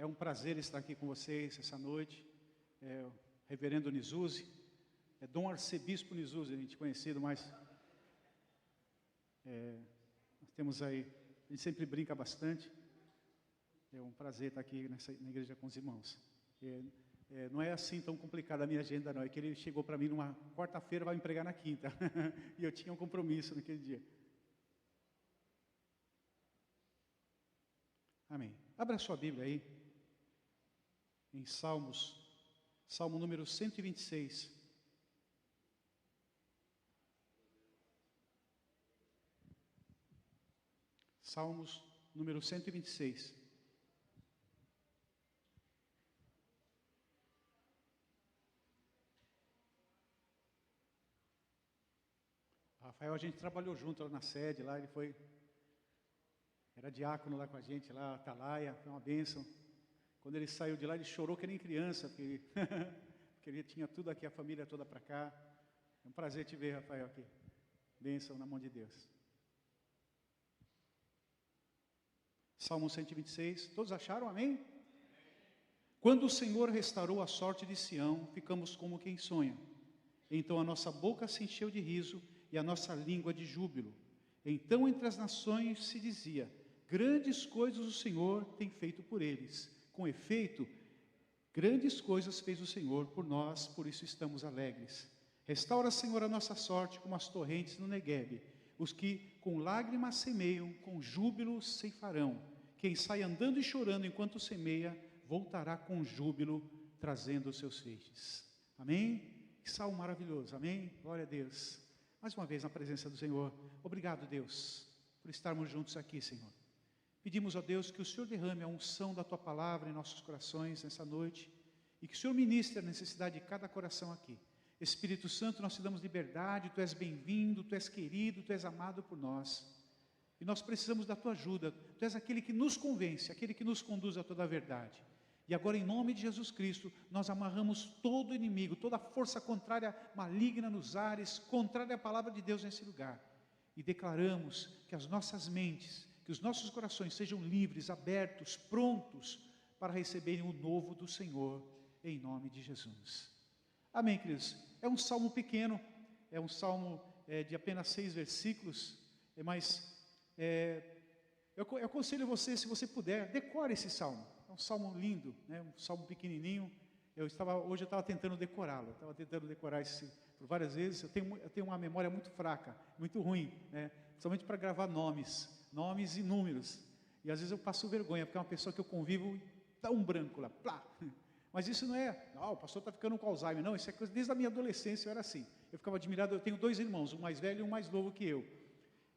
É um prazer estar aqui com vocês essa noite. O reverendo Nizuzi, Dom Arcebispo Nizuzi, a gente conhecido, mas nós temos aí, a gente sempre brinca bastante. É um prazer estar aqui na igreja com os irmãos. Não é assim tão complicada a minha agenda, não. É que ele chegou para mim numa quarta-feira, vai me pregar na quinta. E eu tinha um compromisso naquele dia. Amém. Abra sua Bíblia aí, em Salmos, Salmo número 126. Salmos número 126. Rafael, a gente trabalhou junto lá na sede, lá ele era diácono lá com a gente, lá, Atalaia, foi uma bênção. Quando ele saiu de lá, ele chorou que nem criança, porque ele tinha tudo aqui, a família toda para cá. É um prazer te ver, Rafael, aqui. Bênção na mão de Deus. Salmo 126, todos acharam? Amém? Quando o Senhor restaurou a sorte de Sião, ficamos como quem sonha. Então a nossa boca se encheu de riso e a nossa língua de júbilo. Então entre as nações se dizia: grandes coisas o Senhor tem feito por eles. Com efeito, grandes coisas fez o Senhor por nós, por isso estamos alegres. Restaura, Senhor, a nossa sorte como as torrentes no Neguebe. Os que com lágrimas semeiam, com júbilo ceifarão. Quem sai andando e chorando enquanto semeia, voltará com júbilo, trazendo os seus feixes. Amém? Que salmo maravilhoso, amém? Glória a Deus. Mais uma vez na presença do Senhor. Obrigado, Deus, por estarmos juntos aqui, Senhor. Pedimos, ó Deus, que o Senhor derrame a unção da Tua Palavra em nossos corações nessa noite e que o Senhor ministre a necessidade de cada coração aqui. Espírito Santo, nós te damos liberdade, Tu és bem-vindo, Tu és querido, Tu és amado por nós. E nós precisamos da Tua ajuda. Tu és aquele que nos convence, aquele que nos conduz a toda a verdade. E agora, em nome de Jesus Cristo, nós amarramos todo inimigo, toda força contrária, maligna nos ares, contrária à palavra de Deus nesse lugar. E declaramos que as nossas mentes, que os nossos corações sejam livres, abertos, prontos para receberem o novo do Senhor, em nome de Jesus. Amém, queridos? É um salmo pequeno, é um salmo de apenas 6 versículos, mas eu aconselho você, se você puder, decore esse salmo. É um salmo lindo, né? Um salmo pequenininho. Hoje eu estava tentando decorá-lo, por várias vezes. Eu tenho uma memória muito fraca, muito ruim, né? Principalmente para gravar nomes e números. E às vezes eu passo vergonha, porque é uma pessoa que eu convivo e dá um branco lá, plá. Mas isso não é, o pastor está ficando com Alzheimer. Não, isso é coisa, desde a minha adolescência eu era assim. Eu ficava admirado, eu tenho 2 irmãos, um mais velho e um mais novo que eu.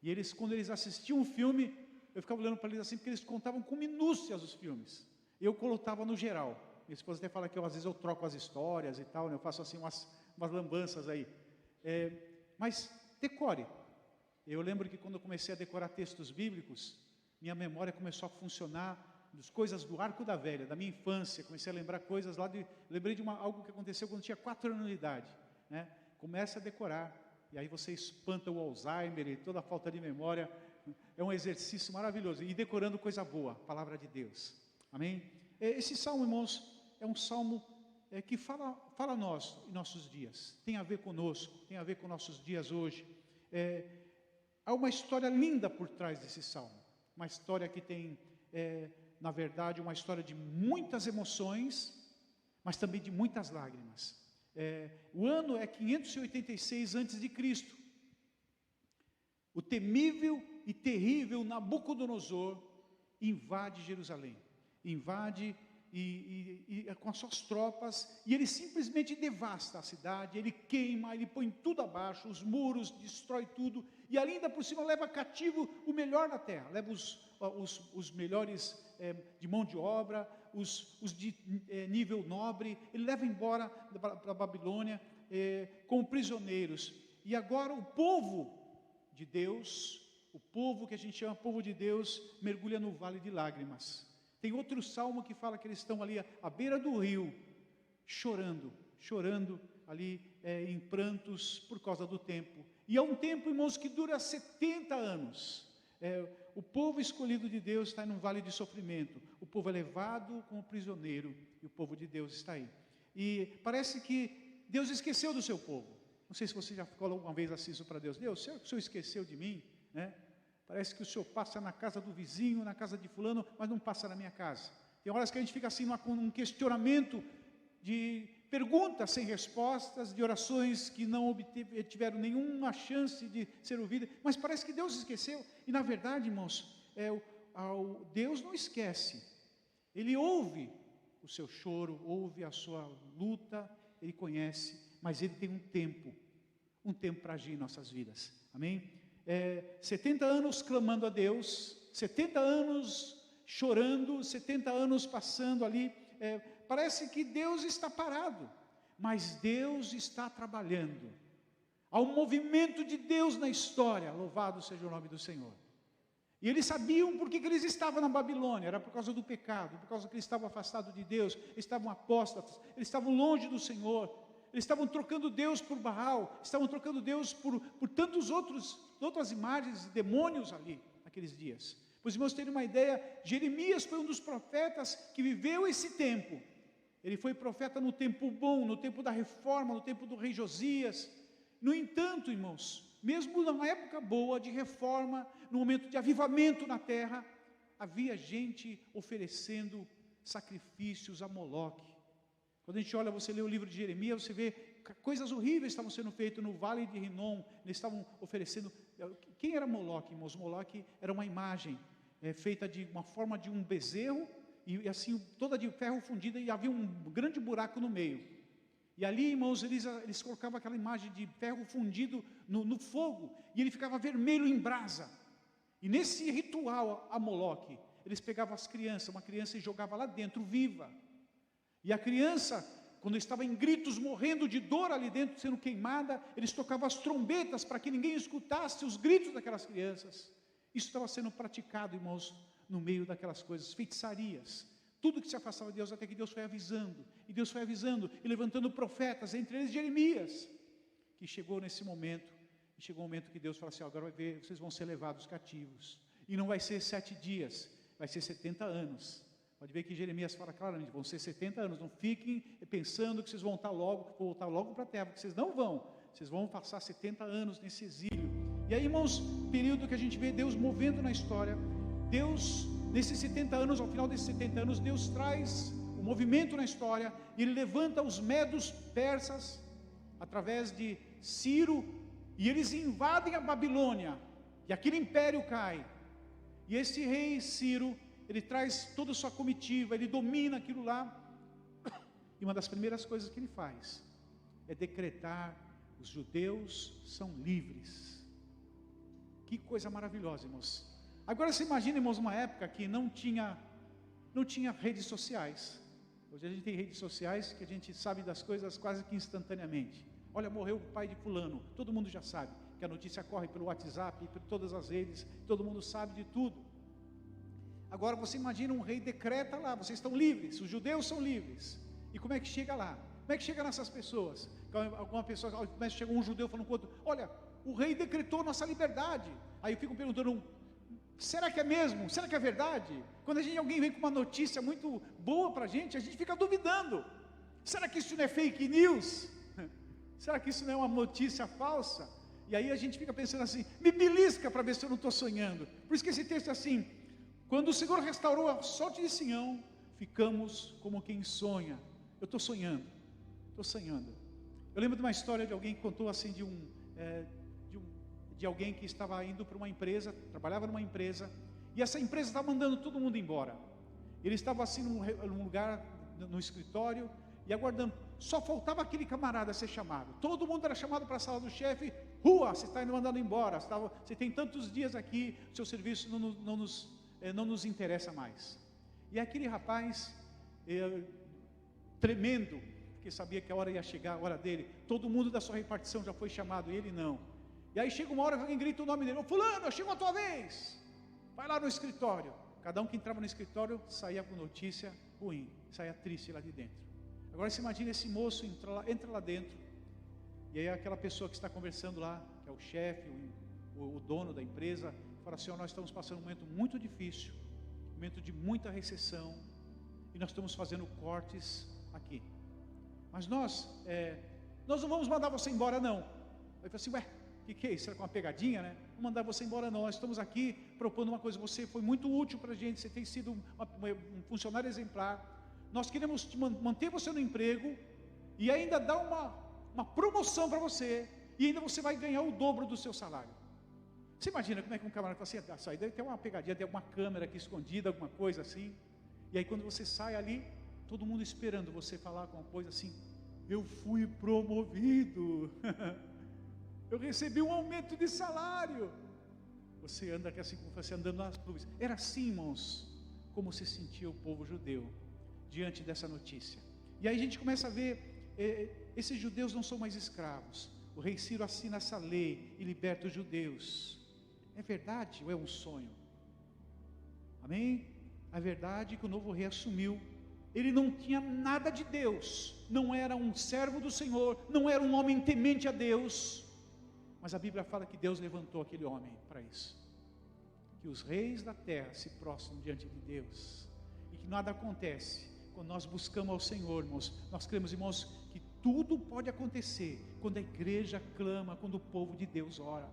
E eles, quando eles assistiam um filme, eu ficava olhando para eles assim, porque eles contavam com minúcias os filmes. Eu colocava no geral. Minha esposa até fala que às vezes eu troco as histórias e tal, né? Eu faço assim umas lambanças aí. Mas decore. Eu lembro que quando eu comecei a decorar textos bíblicos, minha memória começou a funcionar das coisas do Arco da Velha, da minha infância. Comecei a lembrar coisas lá lembrei de algo que aconteceu quando eu tinha 4 anos de idade, né? Começa a decorar, e aí você espanta o Alzheimer e toda a falta de memória. É um exercício maravilhoso. E decorando coisa boa, a palavra de Deus. Amém? Esse salmo, irmãos, é um salmo que fala a nós em nossos dias. Tem a ver conosco, tem a ver com nossos dias hoje. Há uma história linda por trás desse salmo. Uma história que tem, na verdade, uma história de muitas emoções, mas também de muitas lágrimas. O ano é 586 a.C. O temível e terrível Nabucodonosor invade Jerusalém. Invade com as suas tropas, e ele simplesmente devasta a cidade, ele queima, ele põe tudo abaixo, os muros, destrói tudo, e ainda por cima leva cativo o melhor da terra, leva os melhores de mão de obra, os de nível nobre, ele leva embora para a Babilônia como prisioneiros. E agora o povo de Deus, o povo que a gente chama povo de Deus, mergulha no vale de lágrimas. Tem outro salmo que fala que eles estão ali à beira do rio, chorando ali em prantos por causa do tempo. E é um tempo, irmãos, que dura 70 anos. O povo escolhido de Deus está em um vale de sofrimento. O povo é levado como prisioneiro, e o povo de Deus está aí. E parece que Deus esqueceu do seu povo. Não sei se você já falou alguma vez assim isso para Deus. Deus, será que o Senhor esqueceu de mim? Né? Parece que o Senhor passa na casa do vizinho, na casa de fulano, mas não passa na minha casa. Tem horas que a gente fica assim com um questionamento de perguntas sem respostas, de orações que não tiveram nenhuma chance de ser ouvidas, mas parece que Deus esqueceu. E na verdade, irmãos, Deus não esquece. Ele ouve o seu choro, ouve a sua luta, Ele conhece, mas Ele tem um tempo para agir em nossas vidas. Amém? 70 anos clamando a Deus, 70 anos chorando, 70 anos passando ali, parece que Deus está parado, mas Deus está trabalhando. Há um movimento de Deus na história, louvado seja o nome do Senhor. E eles sabiam por que eles estavam na Babilônia, era por causa do pecado, por causa que eles estavam afastados de Deus, eles estavam apóstatas, eles estavam longe do Senhor, eles estavam trocando Deus por Baal, estavam trocando Deus por tantas outras imagens, demônios ali, naqueles dias. Pois, irmãos, terem uma ideia, Jeremias foi um dos profetas que viveu esse tempo. Ele foi profeta no tempo bom, no tempo da reforma, no tempo do rei Josias. No entanto, irmãos, mesmo numa época boa de reforma, no momento de avivamento na terra, havia gente oferecendo sacrifícios a Moloque. Quando a gente olha, você lê o livro de Jeremias, você vê coisas horríveis estavam sendo feitas no vale de Rinom. Eles estavam oferecendo. Quem era Moloque, irmãos? Moloque era uma imagem feita de uma forma de um bezerro, e assim, toda de ferro fundido, e havia um grande buraco no meio. E ali, irmãos, eles colocavam aquela imagem de ferro fundido no fogo, e ele ficava vermelho em brasa. E nesse ritual a Moloque, eles pegavam as crianças, uma criança, e jogavam lá dentro, viva. E a criança, quando estava em gritos, morrendo de dor ali dentro, sendo queimada, eles tocavam as trombetas para que ninguém escutasse os gritos daquelas crianças. Isso estava sendo praticado, irmãos, no meio daquelas coisas, feitiçarias. Tudo que se afastava de Deus, até que Deus foi avisando. E Deus foi avisando e levantando profetas, entre eles Jeremias, que chegou nesse momento. E chegou um momento que Deus falou assim: agora vai ver, vocês vão ser levados cativos. E não vai ser 7 dias, vai ser 70 anos. Pode ver que Jeremias fala claramente, vão ser 70 anos. Não fiquem pensando que vocês vão voltar logo para a terra, porque vocês não vão. Vocês vão passar 70 anos nesse exílio. E aí, irmãos, período que a gente vê Deus movendo na história. Deus, nesses 70 anos, ao final desses 70 anos, Deus traz um movimento na história. E Ele levanta os medos persas, através de Ciro, e eles invadem a Babilônia. E aquele império cai. E esse rei Ciro, ele traz toda a sua comitiva, ele domina aquilo lá. E uma das primeiras coisas que ele faz é decretar: os judeus são livres. Que coisa maravilhosa, irmãos. Agora você imagina, irmãos, uma época que não tinha redes sociais. Hoje a gente tem redes sociais que a gente sabe das coisas quase que instantaneamente. Olha, morreu o pai de fulano, todo mundo já sabe, que a notícia corre pelo WhatsApp, por todas as redes, todo mundo sabe de tudo. Agora você imagina, um rei decreta lá: vocês estão livres, os judeus são livres. E como é que chega lá? Como é que chega nessas pessoas? Alguma pessoa, começa a chegar um judeu falando com o outro: olha, o rei decretou nossa liberdade. Aí eu fico perguntando: será que é mesmo? Será que é verdade? Quando alguém vem com uma notícia muito boa para a gente fica duvidando. Será que isso não é fake news? Será que isso não é uma notícia falsa? E aí a gente fica pensando assim: me belisca para ver se eu não estou sonhando. Por isso que esse texto é assim: quando o Senhor restaurou a sorte de Sião, ficamos como quem sonha. Eu estou sonhando, Eu lembro de uma história de alguém que contou assim, de alguém que estava indo para uma empresa, trabalhava numa empresa, e essa empresa estava mandando todo mundo embora. Ele estava assim num lugar, no escritório, e aguardando. Só faltava aquele camarada ser chamado. Todo mundo era chamado para a sala do chefe: rua, você está indo mandando embora, você tem tantos dias aqui, seu serviço não nos interessa mais. E aquele rapaz, tremendo, porque sabia que a hora ia chegar, a hora dele, todo mundo da sua repartição já foi chamado, e ele não. E aí chega uma hora que alguém grita o nome dele: ô fulano, chegou a tua vez, vai lá no escritório. Cada um que entrava no escritório saía com notícia ruim, saía triste lá de dentro. Agora você imagina esse moço entra lá dentro, e aí aquela pessoa que está conversando lá, que é o chefe, o dono da empresa, fala assim: nós estamos passando um momento muito difícil, um momento de muita recessão, e nós estamos fazendo cortes aqui. Mas nós não vamos mandar você embora não. Aí eu falei assim, ué, o que é isso? Será que é uma pegadinha, né? Não mandar você embora não, nós estamos aqui propondo uma coisa, você foi muito útil para a gente, você tem sido um funcionário exemplar, nós queremos manter você no emprego, e ainda dar uma promoção para você, e ainda você vai ganhar o dobro do seu salário. Você imagina como é que um camarada fala assim, isso aí deve ter uma pegadinha, tem alguma câmera aqui escondida, alguma coisa assim, e aí quando você sai ali, todo mundo esperando você falar alguma coisa assim, eu fui promovido, eu recebi um aumento de salário. Você anda assim, como você andando nas nuvens. Era assim, irmãos, como se sentia o povo judeu diante dessa notícia. E aí a gente começa a ver, esses judeus não são mais escravos. O rei Ciro assina essa lei e liberta os judeus. É verdade ou é um sonho? Amém? A verdade é que o novo rei assumiu. Ele não tinha nada de Deus, não era um servo do Senhor, não era um homem temente a Deus, mas a Bíblia fala que Deus levantou aquele homem para isso, que os reis da terra se prostram diante de Deus, e que nada acontece quando nós buscamos ao Senhor, irmãos. Nós cremos, irmãos, que tudo pode acontecer quando a igreja clama, quando o povo de Deus ora.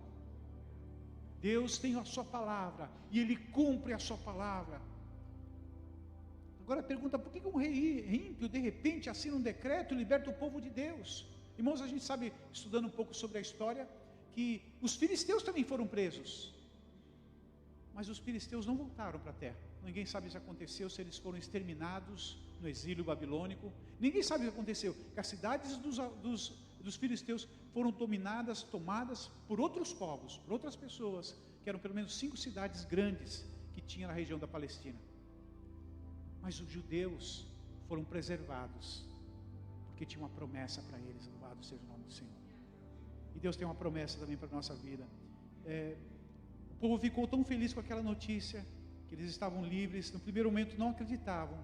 Deus tem a sua palavra, e Ele cumpre a sua palavra. Agora pergunta, por que um rei ímpio de repente assina um decreto e liberta o povo de Deus? Irmãos, a gente sabe, estudando um pouco sobre a história, que os filisteus também foram presos, mas os filisteus não voltaram para a terra. Ninguém sabe se aconteceu, se eles foram exterminados no exílio babilônico. Ninguém sabe o que aconteceu, que as cidades dos filisteus foram dominadas, tomadas por outros povos, por outras pessoas, que eram pelo menos 5 cidades grandes que tinha na região da Palestina. Mas os judeus foram preservados, porque tinha uma promessa para eles. Louvado seja o nome do Senhor. E Deus tem uma promessa também para a nossa vida. O povo ficou tão feliz com aquela notícia, que eles estavam livres. No primeiro momento não acreditavam.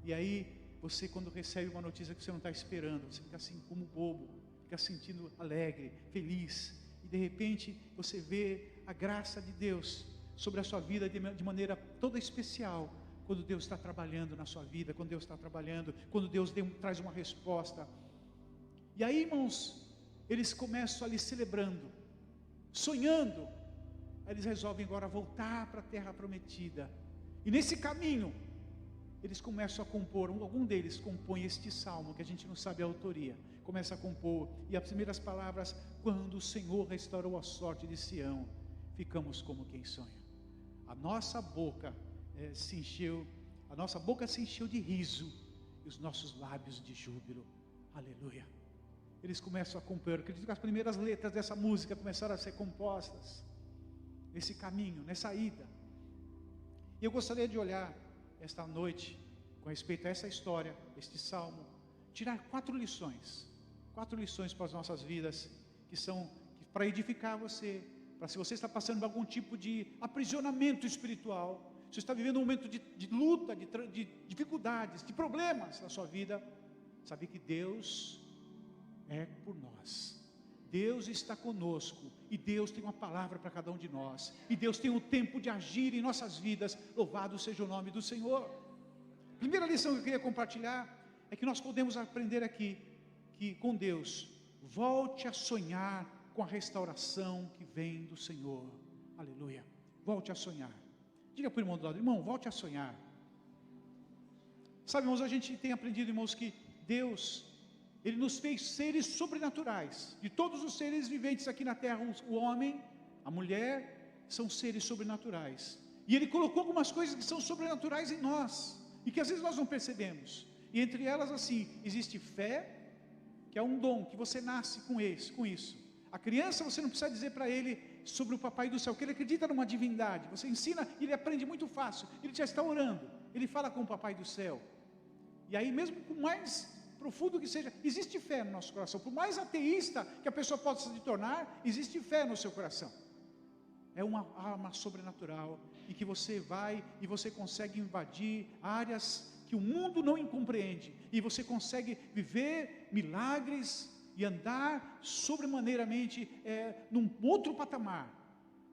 E aí, você quando recebe uma notícia que você não está esperando, você fica assim como bobo, fica sentindo alegre, feliz. E de repente, você vê a graça de Deus sobre a sua vida de maneira toda especial. Quando Deus está trabalhando na sua vida, quando Deus está trabalhando, quando Deus traz uma resposta. E aí, irmãos, eles começam ali celebrando, sonhando. Aí eles resolvem agora voltar para a terra prometida. E nesse caminho, eles começam a compor, algum deles compõe este salmo, que a gente não sabe a autoria. Começa a compor, e as primeiras palavras, quando o Senhor restaurou a sorte de Sião, ficamos como quem sonha. A nossa boca se encheu de riso, e os nossos lábios de júbilo. Aleluia. Eles começam a compor. Acredito que as primeiras letras dessa música começaram a ser compostas nesse caminho, nessa ida. E eu gostaria de olhar esta noite com respeito a essa história, este salmo, tirar 4 lições para as nossas vidas, que são para edificar você, para se você está passando por algum tipo de aprisionamento espiritual, se você está vivendo um momento de luta, de dificuldades, de problemas na sua vida, sabe que Deus é por nós. Deus está conosco, e Deus tem uma palavra para cada um de nós, e Deus tem um tempo de agir em nossas vidas. Louvado seja o nome do Senhor. Primeira lição que eu queria compartilhar é que nós podemos aprender aqui, que com Deus, volte a sonhar com a restauração que vem do Senhor. Aleluia. Volte a sonhar. Diga para o irmão do lado, irmão, volte a sonhar. Sabe, irmãos, a gente tem aprendido, irmãos, que Deus, Ele nos fez seres sobrenaturais. De todos os seres viventes aqui na terra, o homem, a mulher, são seres sobrenaturais. E Ele colocou algumas coisas que são sobrenaturais em nós, e que às vezes nós não percebemos. E entre elas, assim, existe fé, que é um dom, que você nasce com isso. A criança, você não precisa dizer para ele sobre o papai do céu, que ele acredita numa divindade. Você ensina, ele aprende muito fácil. Ele já está orando, ele fala com o papai do céu. E aí, mesmo com mais profundo que seja, existe fé no nosso coração. Por mais ateísta que a pessoa possa se tornar, existe fé no seu coração. É uma arma sobrenatural, e que você vai e você consegue invadir áreas que o mundo não compreende, e você consegue viver milagres e andar sobremaneiramente num outro patamar,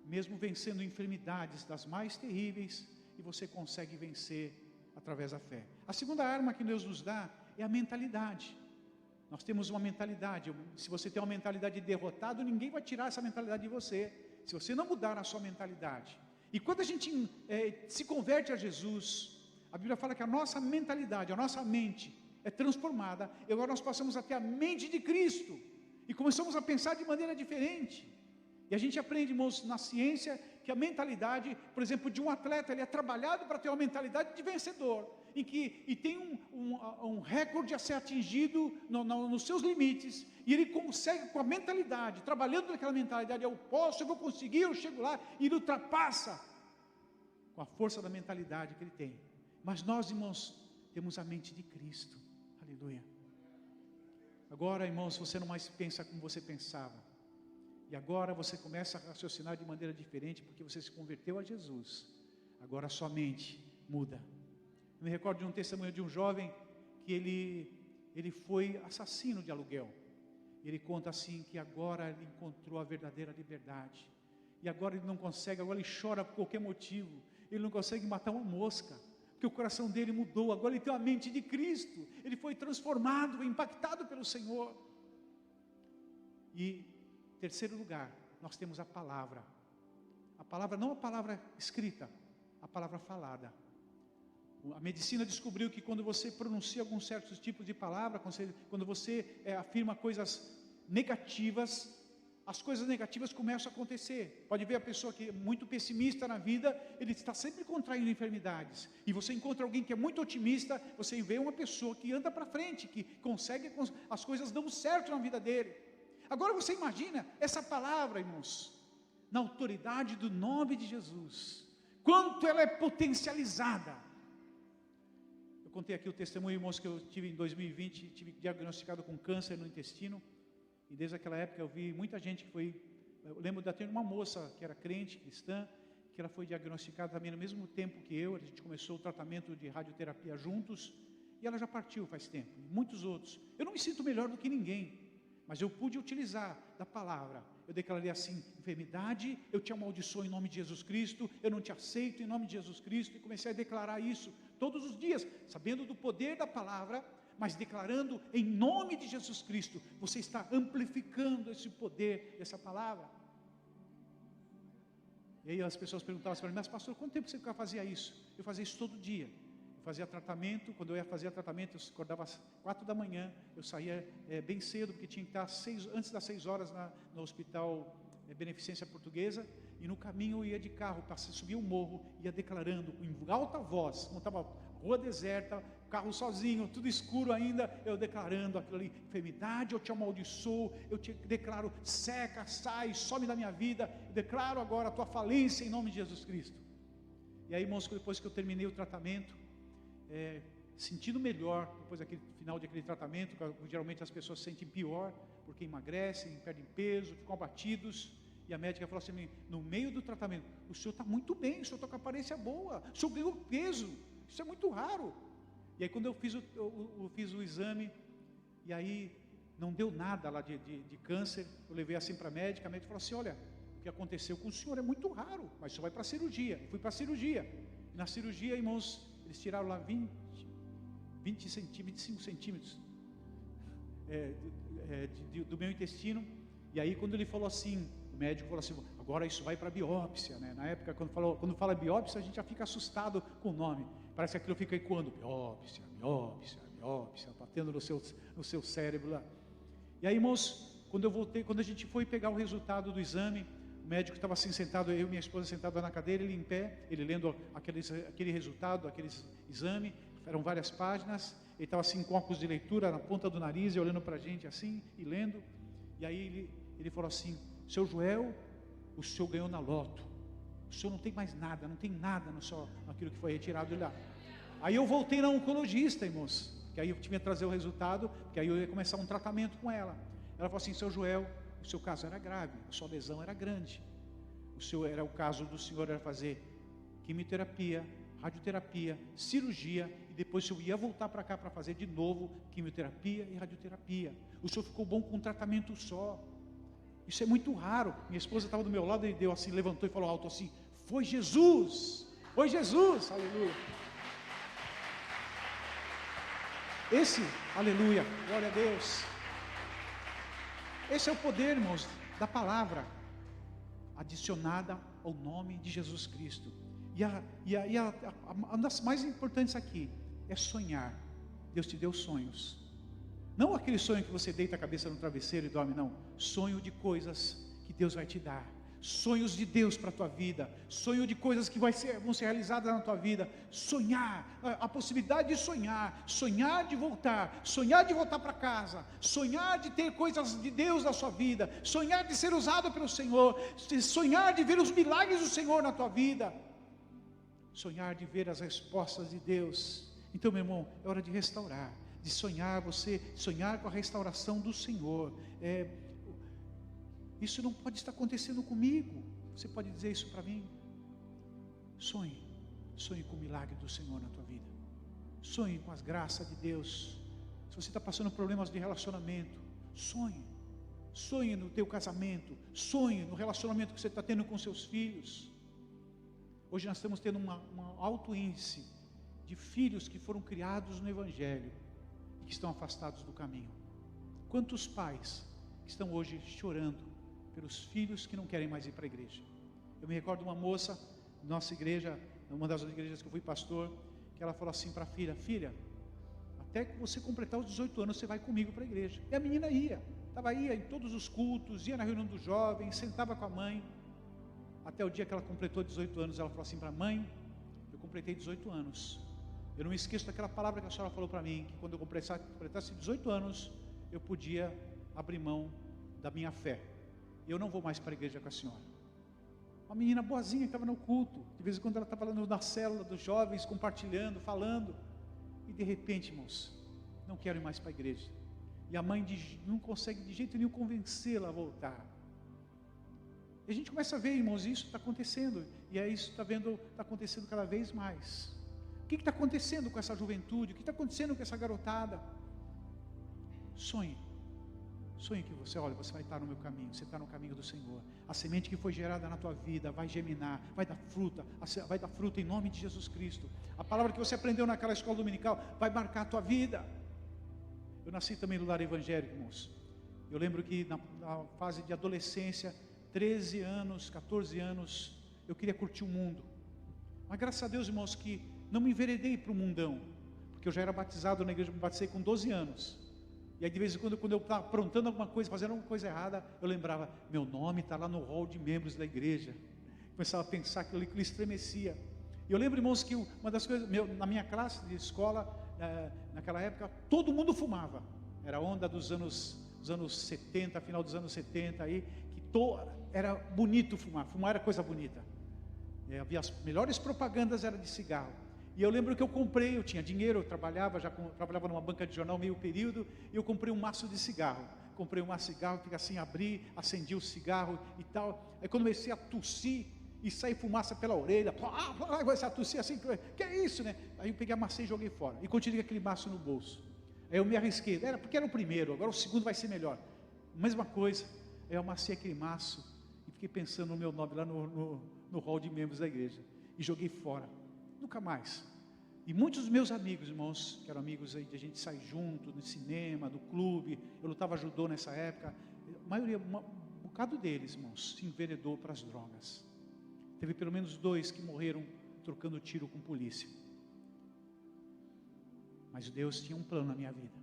mesmo vencendo enfermidades das mais terríveis, e você consegue vencer através da fé. A segunda arma que Deus nos dá é a mentalidade. Nós temos uma mentalidade. Se você tem uma mentalidade de derrotado, ninguém vai tirar essa mentalidade de você, se você não mudar a sua mentalidade. E quando a gente se converte a Jesus, a Bíblia fala que a nossa mentalidade, a nossa mente é transformada, e agora nós passamos a ter a mente de Cristo, e começamos a pensar de maneira diferente. E a gente aprende, irmãos, na ciência, que a mentalidade, por exemplo, de um atleta, ele é trabalhado para ter uma mentalidade de vencedor, e tem um recorde a ser atingido nos seus limites, e ele consegue com a mentalidade, trabalhando naquela mentalidade, eu posso, eu vou conseguir, eu chego lá, e ele ultrapassa, com a força da mentalidade que ele tem. Mas nós, irmãos, temos a mente de Cristo, aleluia. Agora, irmãos, você não mais pensa como você pensava, e agora você começa a raciocinar de maneira diferente, porque você se converteu a Jesus. Agora a sua mente muda. Eu me recordo de um testemunho de um jovem, que ele foi assassino de aluguel. Ele conta assim, que agora ele encontrou a verdadeira liberdade, e agora ele não consegue, agora ele chora por qualquer motivo, ele não consegue matar uma mosca, porque o coração dele mudou, agora ele tem a mente de Cristo, ele foi transformado, impactado pelo Senhor. E terceiro lugar, nós temos a palavra, não a palavra escrita, a palavra falada. A medicina descobriu que quando você pronuncia alguns certos tipos de palavra, quando você afirma coisas negativas, as coisas negativas começam a acontecer. Pode ver a pessoa que é muito pessimista na vida, ele está sempre contraindo enfermidades. E você encontra alguém que é muito otimista, você vê uma pessoa que anda para frente, que consegue, as coisas dão certo na vida dele. Agora você imagina essa palavra, irmãos, na autoridade do nome de Jesus, quanto ela é potencializada. Eu contei aqui o testemunho, irmãos, que eu tive em 2020, tive diagnosticado com câncer no intestino, e desde aquela época eu vi muita gente que foi, eu lembro de ter uma moça que era crente, cristã, que ela foi diagnosticada também no mesmo tempo que eu, a gente começou o tratamento de radioterapia juntos, e ela já partiu faz tempo, e muitos outros. Eu não me sinto melhor do que ninguém, mas eu pude utilizar da palavra. Eu declarei assim: enfermidade, eu te amaldiçoo em nome de Jesus Cristo, eu não te aceito em nome de Jesus Cristo, e comecei a declarar isso todos os dias, sabendo do poder da palavra, mas declarando em nome de Jesus Cristo. Você está amplificando esse poder dessa palavra. E aí as pessoas perguntavam para mim: mas pastor, quanto tempo você fazia isso? Eu fazia isso todo dia. Fazia tratamento, quando eu ia fazer tratamento, eu acordava às 4 da manhã, eu saía bem cedo, porque tinha que estar antes das 6 horas no hospital Beneficência Portuguesa, e no caminho eu ia de carro, subia o morro, ia declarando em alta voz, quando estava rua deserta, carro sozinho, tudo escuro ainda, eu declarando aquilo ali: enfermidade, eu te amaldiçoo, eu te declaro, seca, sai, some da minha vida, eu declaro agora a tua falência em nome de Jesus Cristo. E aí, irmãos, depois que eu terminei o tratamento, sentindo melhor, depois daquele final daquele tratamento, geralmente as pessoas se sentem pior, porque emagrecem, perdem peso, ficam abatidos, e a médica falou assim: no meio do tratamento, o senhor está muito bem, o senhor está com a aparência boa, o senhor ganhou peso, isso é muito raro. E aí quando eu fiz o exame, e aí não deu nada lá de câncer, eu levei assim para a médica falou assim: olha, o que aconteceu com o senhor é muito raro, mas o senhor vai para a cirurgia. Eu fui para a cirurgia, e na cirurgia, irmãos, eles tiraram lá 25 centímetros do meu intestino. E aí quando ele falou assim, o médico falou assim: agora isso vai para biópsia, né? Na época quando fala biópsia, a gente já fica assustado com o nome, parece que aquilo fica ecoando, biópsia, batendo no seu cérebro lá. E aí, irmãos, quando a gente foi pegar o resultado do exame, o médico estava assim sentado, eu e minha esposa sentada na cadeira, ele em pé, ele lendo aquele resultado, aquele exame, eram várias páginas, ele estava assim com óculos de leitura na ponta do nariz, e olhando para a gente assim, e lendo, e aí ele falou assim: seu Joel, o senhor ganhou na loto, o senhor não tem mais nada, não tem nada naquilo que foi retirado de lá. Aí eu voltei na oncologista, irmãos, que aí eu tinha que trazer o resultado, que aí eu ia começar um tratamento com ela. Ela falou assim: seu Joel, o seu caso era grave, a sua lesão era grande, o caso do senhor era fazer quimioterapia, radioterapia, cirurgia, e depois o senhor ia voltar para cá para fazer de novo quimioterapia e radioterapia. O senhor ficou bom com um tratamento só. Isso é muito raro. Minha esposa estava do meu lado e deu assim, levantou e falou alto assim: foi Jesus, aleluia. Aleluia, glória a Deus. Esse é o poder, irmãos, da palavra adicionada ao nome de Jesus Cristo. Uma das mais importantes aqui é sonhar. Deus te deu sonhos. Não aquele sonho que você deita a cabeça no travesseiro e dorme, não. Sonho de coisas que Deus vai te dar. Sonhos de Deus para a tua vida. Sonho de coisas que vão ser realizadas na tua vida. Sonhar, a possibilidade de sonhar. Sonhar de voltar para casa. Sonhar de ter coisas de Deus na sua vida. Sonhar de ser usado pelo Senhor. Sonhar de ver os milagres do Senhor na tua vida. Sonhar de ver as respostas de Deus. Então, meu irmão, é hora de restaurar. De sonhar, sonhar com a restauração do Senhor. Isso não pode estar acontecendo comigo. Você pode dizer isso para mim? Sonhe com o milagre do Senhor na tua vida. Sonhe com as graças de Deus. Se você está passando problemas de relacionamento, sonhe no teu casamento, sonhe no relacionamento que você está tendo com seus filhos. Hoje nós estamos tendo um alto índice de filhos que foram criados no Evangelho e que estão afastados do caminho. Quantos pais estão hoje chorando pelos filhos que não querem mais ir para a igreja? Eu me recordo de uma moça, nossa igreja, uma das igrejas que eu fui pastor, que ela falou assim para a filha: filha, até que você completar os 18 anos, você vai comigo para a igreja. E a menina ia em todos os cultos, ia na reunião dos jovens, sentava com a mãe, até o dia que ela completou 18 anos, ela falou assim para a mãe: eu completei 18 anos, eu não me esqueço daquela palavra que a senhora falou para mim, que quando eu completasse 18 anos, eu podia abrir mão da minha fé. Eu não vou mais para a igreja com a senhora. Uma menina boazinha que estava no culto, de vez em quando ela estava lá na célula dos jovens, compartilhando, falando, e de repente, irmãos, não quero ir mais para a igreja. E a mãe não consegue de jeito nenhum convencê-la a voltar. E a gente começa a ver, irmãos, isso está acontecendo, e isso está acontecendo cada vez mais. O que está acontecendo com essa juventude? O que está acontecendo com essa garotada? Sonhe que você vai estar no meu caminho, você está no caminho do Senhor. A semente que foi gerada na tua vida vai germinar, vai dar fruta em nome de Jesus Cristo. A palavra que você aprendeu naquela escola dominical vai marcar a tua vida. Eu nasci também no lar evangélico, irmãos. Eu lembro que na fase de adolescência, 13 anos, 14 anos, eu queria curtir o mundo. Mas graças a Deus, irmãos, que não me enveredei para o mundão, porque eu já era batizado na igreja, me batizei com 12 anos. E aí de vez em quando eu estava aprontando alguma coisa, fazendo alguma coisa errada, eu lembrava: meu nome está lá no hall de membros da igreja. Começava a pensar aquilo ali, que estremecia. E eu lembro, irmãos, que uma das coisas, na minha classe de escola, naquela época, todo mundo fumava. Era a onda dos anos 70, final dos anos 70, aí, era bonito fumar era coisa bonita. Havia as melhores propagandas, era de cigarro. E eu lembro que eu tinha dinheiro, eu trabalhava numa banca de jornal meio período, e eu comprei um maço de cigarro. Fica assim, abri, acendi o cigarro e tal. Aí quando comecei a tossir e sair fumaça pela orelha, comecei a tossir assim, que é isso, né? Aí eu peguei a maçã e joguei fora, e continuei aquele maço no bolso. Aí eu me arrisquei, porque era o primeiro, agora o segundo vai ser melhor. Mesma coisa, aí eu amassei aquele maço e fiquei pensando no meu nome lá no hall de membros da igreja, e joguei fora. Nunca mais. E muitos dos meus amigos, irmãos, que eram amigos aí de a gente sair junto, no cinema, do clube, eu lutava judô nessa época, a maioria, um bocado deles, irmãos, se enveredou para as drogas. Teve pelo menos 2 que morreram trocando tiro com polícia. Mas Deus tinha um plano na minha vida.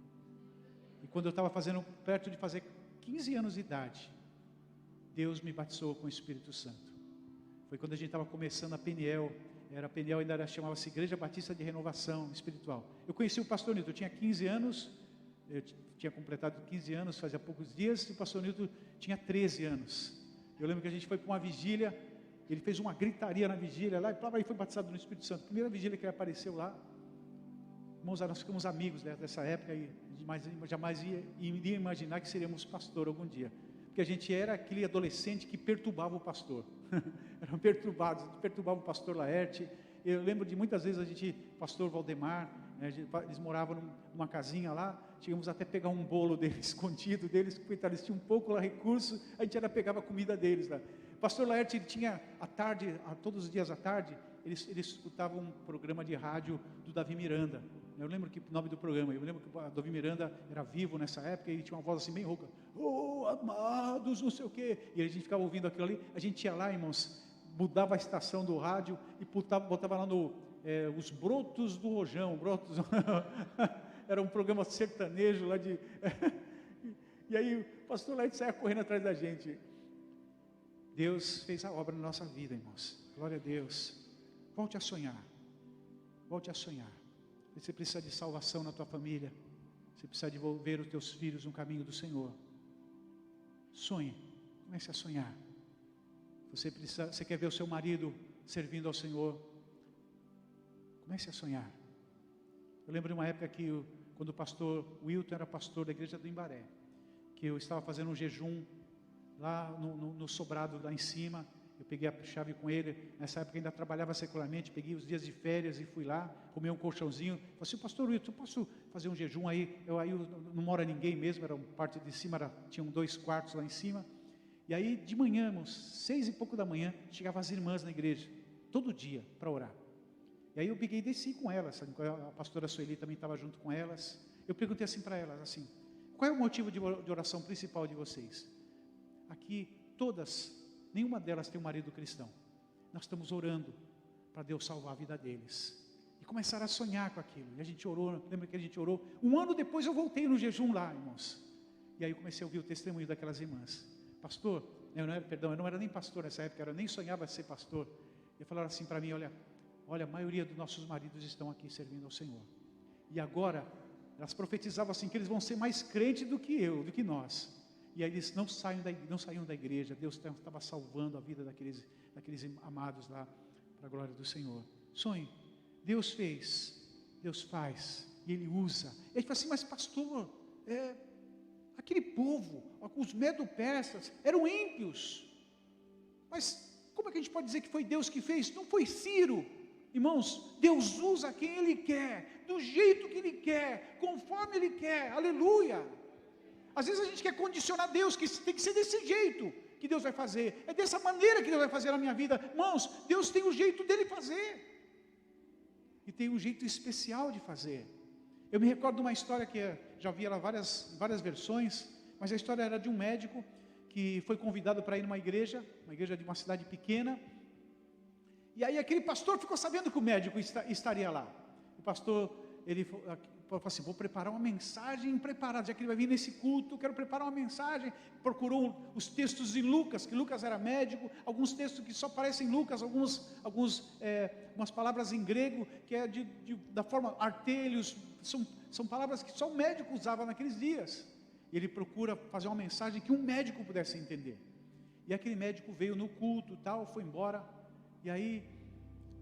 E quando eu estava perto de fazer 15 anos de idade, Deus me batizou com o Espírito Santo. Foi quando a gente estava começando a Peniel, ainda chamava-se Igreja Batista de Renovação Espiritual. Eu conheci o pastor Nilton, eu tinha 15 anos, eu tinha completado 15 anos, fazia poucos dias, e o pastor Nilton tinha 13 anos. Eu lembro que a gente foi para uma vigília, ele fez uma gritaria na vigília lá, e foi batizado no Espírito Santo. Primeira vigília que ele apareceu lá, irmãos, nós ficamos amigos dessa época, e jamais iria imaginar que seríamos pastor algum dia. Porque a gente era aquele adolescente que perturbava o pastor. Eram perturbava o pastor Laerte. Eu lembro de muitas vezes pastor Valdemar, eles moravam numa casinha lá, chegamos até pegar um bolo deles, escondido deles, porque eles tinham um pouco lá recurso, a gente pegava a comida deles lá. Pastor Laerte, ele tinha à tarde, todos os dias à tarde, ele escutava um programa de rádio do Davi Miranda. Eu lembro que o nome do programa, eu lembro que o Davi Miranda era vivo nessa época e ele tinha uma voz assim bem rouca. Oh, amados, não sei o quê. E a gente ficava ouvindo aquilo ali. A gente ia lá, irmãos, mudava a estação do rádio e botava lá os brotos do Rojão. Era um programa sertanejo lá de... E aí o pastor Leite saia correndo atrás da gente. Deus fez a obra na nossa vida, irmãos. Glória a Deus. Volte a sonhar. Volte a sonhar. Você precisa de salvação na tua família. Você precisa de envolver os teus filhos no caminho do Senhor. Sonhe. Comece a sonhar. Você quer ver o seu marido servindo ao Senhor? Comece a sonhar. Eu lembro de uma época que, quando o pastor Wilton era pastor da igreja do Imbaré, que eu estava fazendo um jejum lá no sobrado lá em cima. Eu peguei a chave com ele, nessa época ainda trabalhava secularmente, peguei os dias de férias e fui lá, comi um colchãozinho, falei assim, pastor Wilton, eu posso fazer um jejum aí? Eu não mora ninguém mesmo, era uma parte de cima, tinham 2 quartos lá em cima, e aí de manhã, uns 6 e pouco da manhã, chegavam as irmãs na igreja, todo dia, para orar. E aí eu peguei e desci com elas, a pastora Sueli também estava junto com elas, eu perguntei assim para elas, assim, qual é o motivo de oração principal de vocês? Aqui, todas, nenhuma delas tem um marido cristão. Nós estamos orando para Deus salvar a vida deles. E começaram a sonhar com aquilo. E a gente orou, lembra que a gente orou? 1 ano depois eu voltei no jejum lá, irmãos. E aí eu comecei a ouvir o testemunho daquelas irmãs. Pastor, eu não era nem pastor nessa época, eu nem sonhava ser pastor. E falaram assim para mim, olha, a maioria dos nossos maridos estão aqui servindo ao Senhor. E agora, elas profetizavam assim, que eles vão ser mais crentes do que nós. E aí eles não saíam da igreja. Deus estava salvando a vida daqueles amados lá, para a glória do Senhor. Sonhe. Deus fez, Deus faz, e Ele usa. E aí fala assim, mas pastor, aquele povo, os medo-persas, eram ímpios. Mas como é que a gente pode dizer que foi Deus que fez? Não foi Ciro. Irmãos, Deus usa quem Ele quer, do jeito que Ele quer, conforme Ele quer. Aleluia. Às vezes a gente quer condicionar Deus, que tem que ser desse jeito que Deus vai fazer. É dessa maneira que Deus vai fazer na minha vida. Irmãos, Deus tem o jeito dele fazer. E tem um jeito especial de fazer. Eu me recordo de uma história que já vi ela várias versões, mas a história era de um médico que foi convidado para ir numa igreja de uma cidade pequena. E aí aquele pastor ficou sabendo que o médico estaria lá. O pastor, ele falou assim, vou preparar uma mensagem preparada, já que ele vai vir nesse culto, quero preparar uma mensagem. Procurou os textos de Lucas, que Lucas era médico, alguns textos que só aparecem em Lucas, umas palavras em grego, que é da forma artelhos, são palavras que só o médico usava naqueles dias. E ele procura fazer uma mensagem que um médico pudesse entender. E aquele médico veio no culto, tal, foi embora. E aí,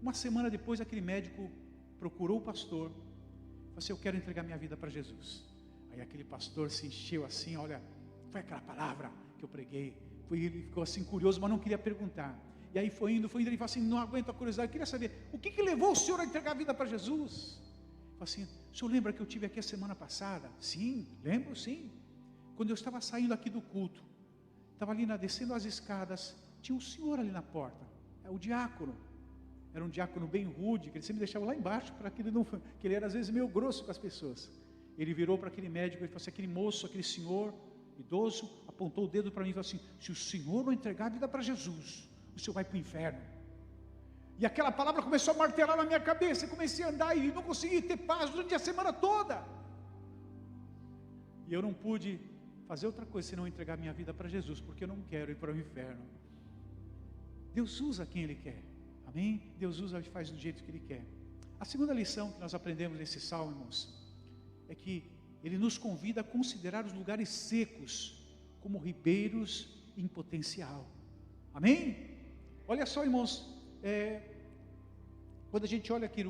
uma semana depois, aquele médico procurou o pastor. Falou assim, eu quero entregar minha vida para Jesus. Aí aquele pastor se encheu assim, olha, foi aquela palavra que eu preguei. Ele ficou assim curioso, mas não queria perguntar. E aí foi indo, ele falou assim, não aguento a curiosidade, eu queria saber, o que levou o senhor a entregar a vida para Jesus? Falou assim, o senhor lembra que eu tive aqui a semana passada? Sim, lembro sim. Quando eu estava saindo aqui do culto, estava ali descendo as escadas, tinha um senhor ali na porta, o diácono. Era um diácono bem rude, que ele sempre deixava lá embaixo, para que ele era às vezes meio grosso com as pessoas. Ele virou para aquele médico, ele falou assim, aquele moço, aquele senhor idoso, apontou o dedo para mim e falou assim, se o senhor não entregar a vida para Jesus, o senhor vai para o inferno. E aquela palavra começou a martelar na minha cabeça, eu comecei a andar e não consegui ter paz durante a semana toda. E eu não pude fazer outra coisa senão entregar minha vida para Jesus, porque eu não quero ir para o inferno. Deus usa quem Ele quer. Amém? Deus usa e faz do jeito que Ele quer. A segunda lição que nós aprendemos nesse salmo, irmãos, é que ele nos convida a considerar os lugares secos como ribeiros em potencial. Amém? Olha só, irmãos, quando a gente olha aqui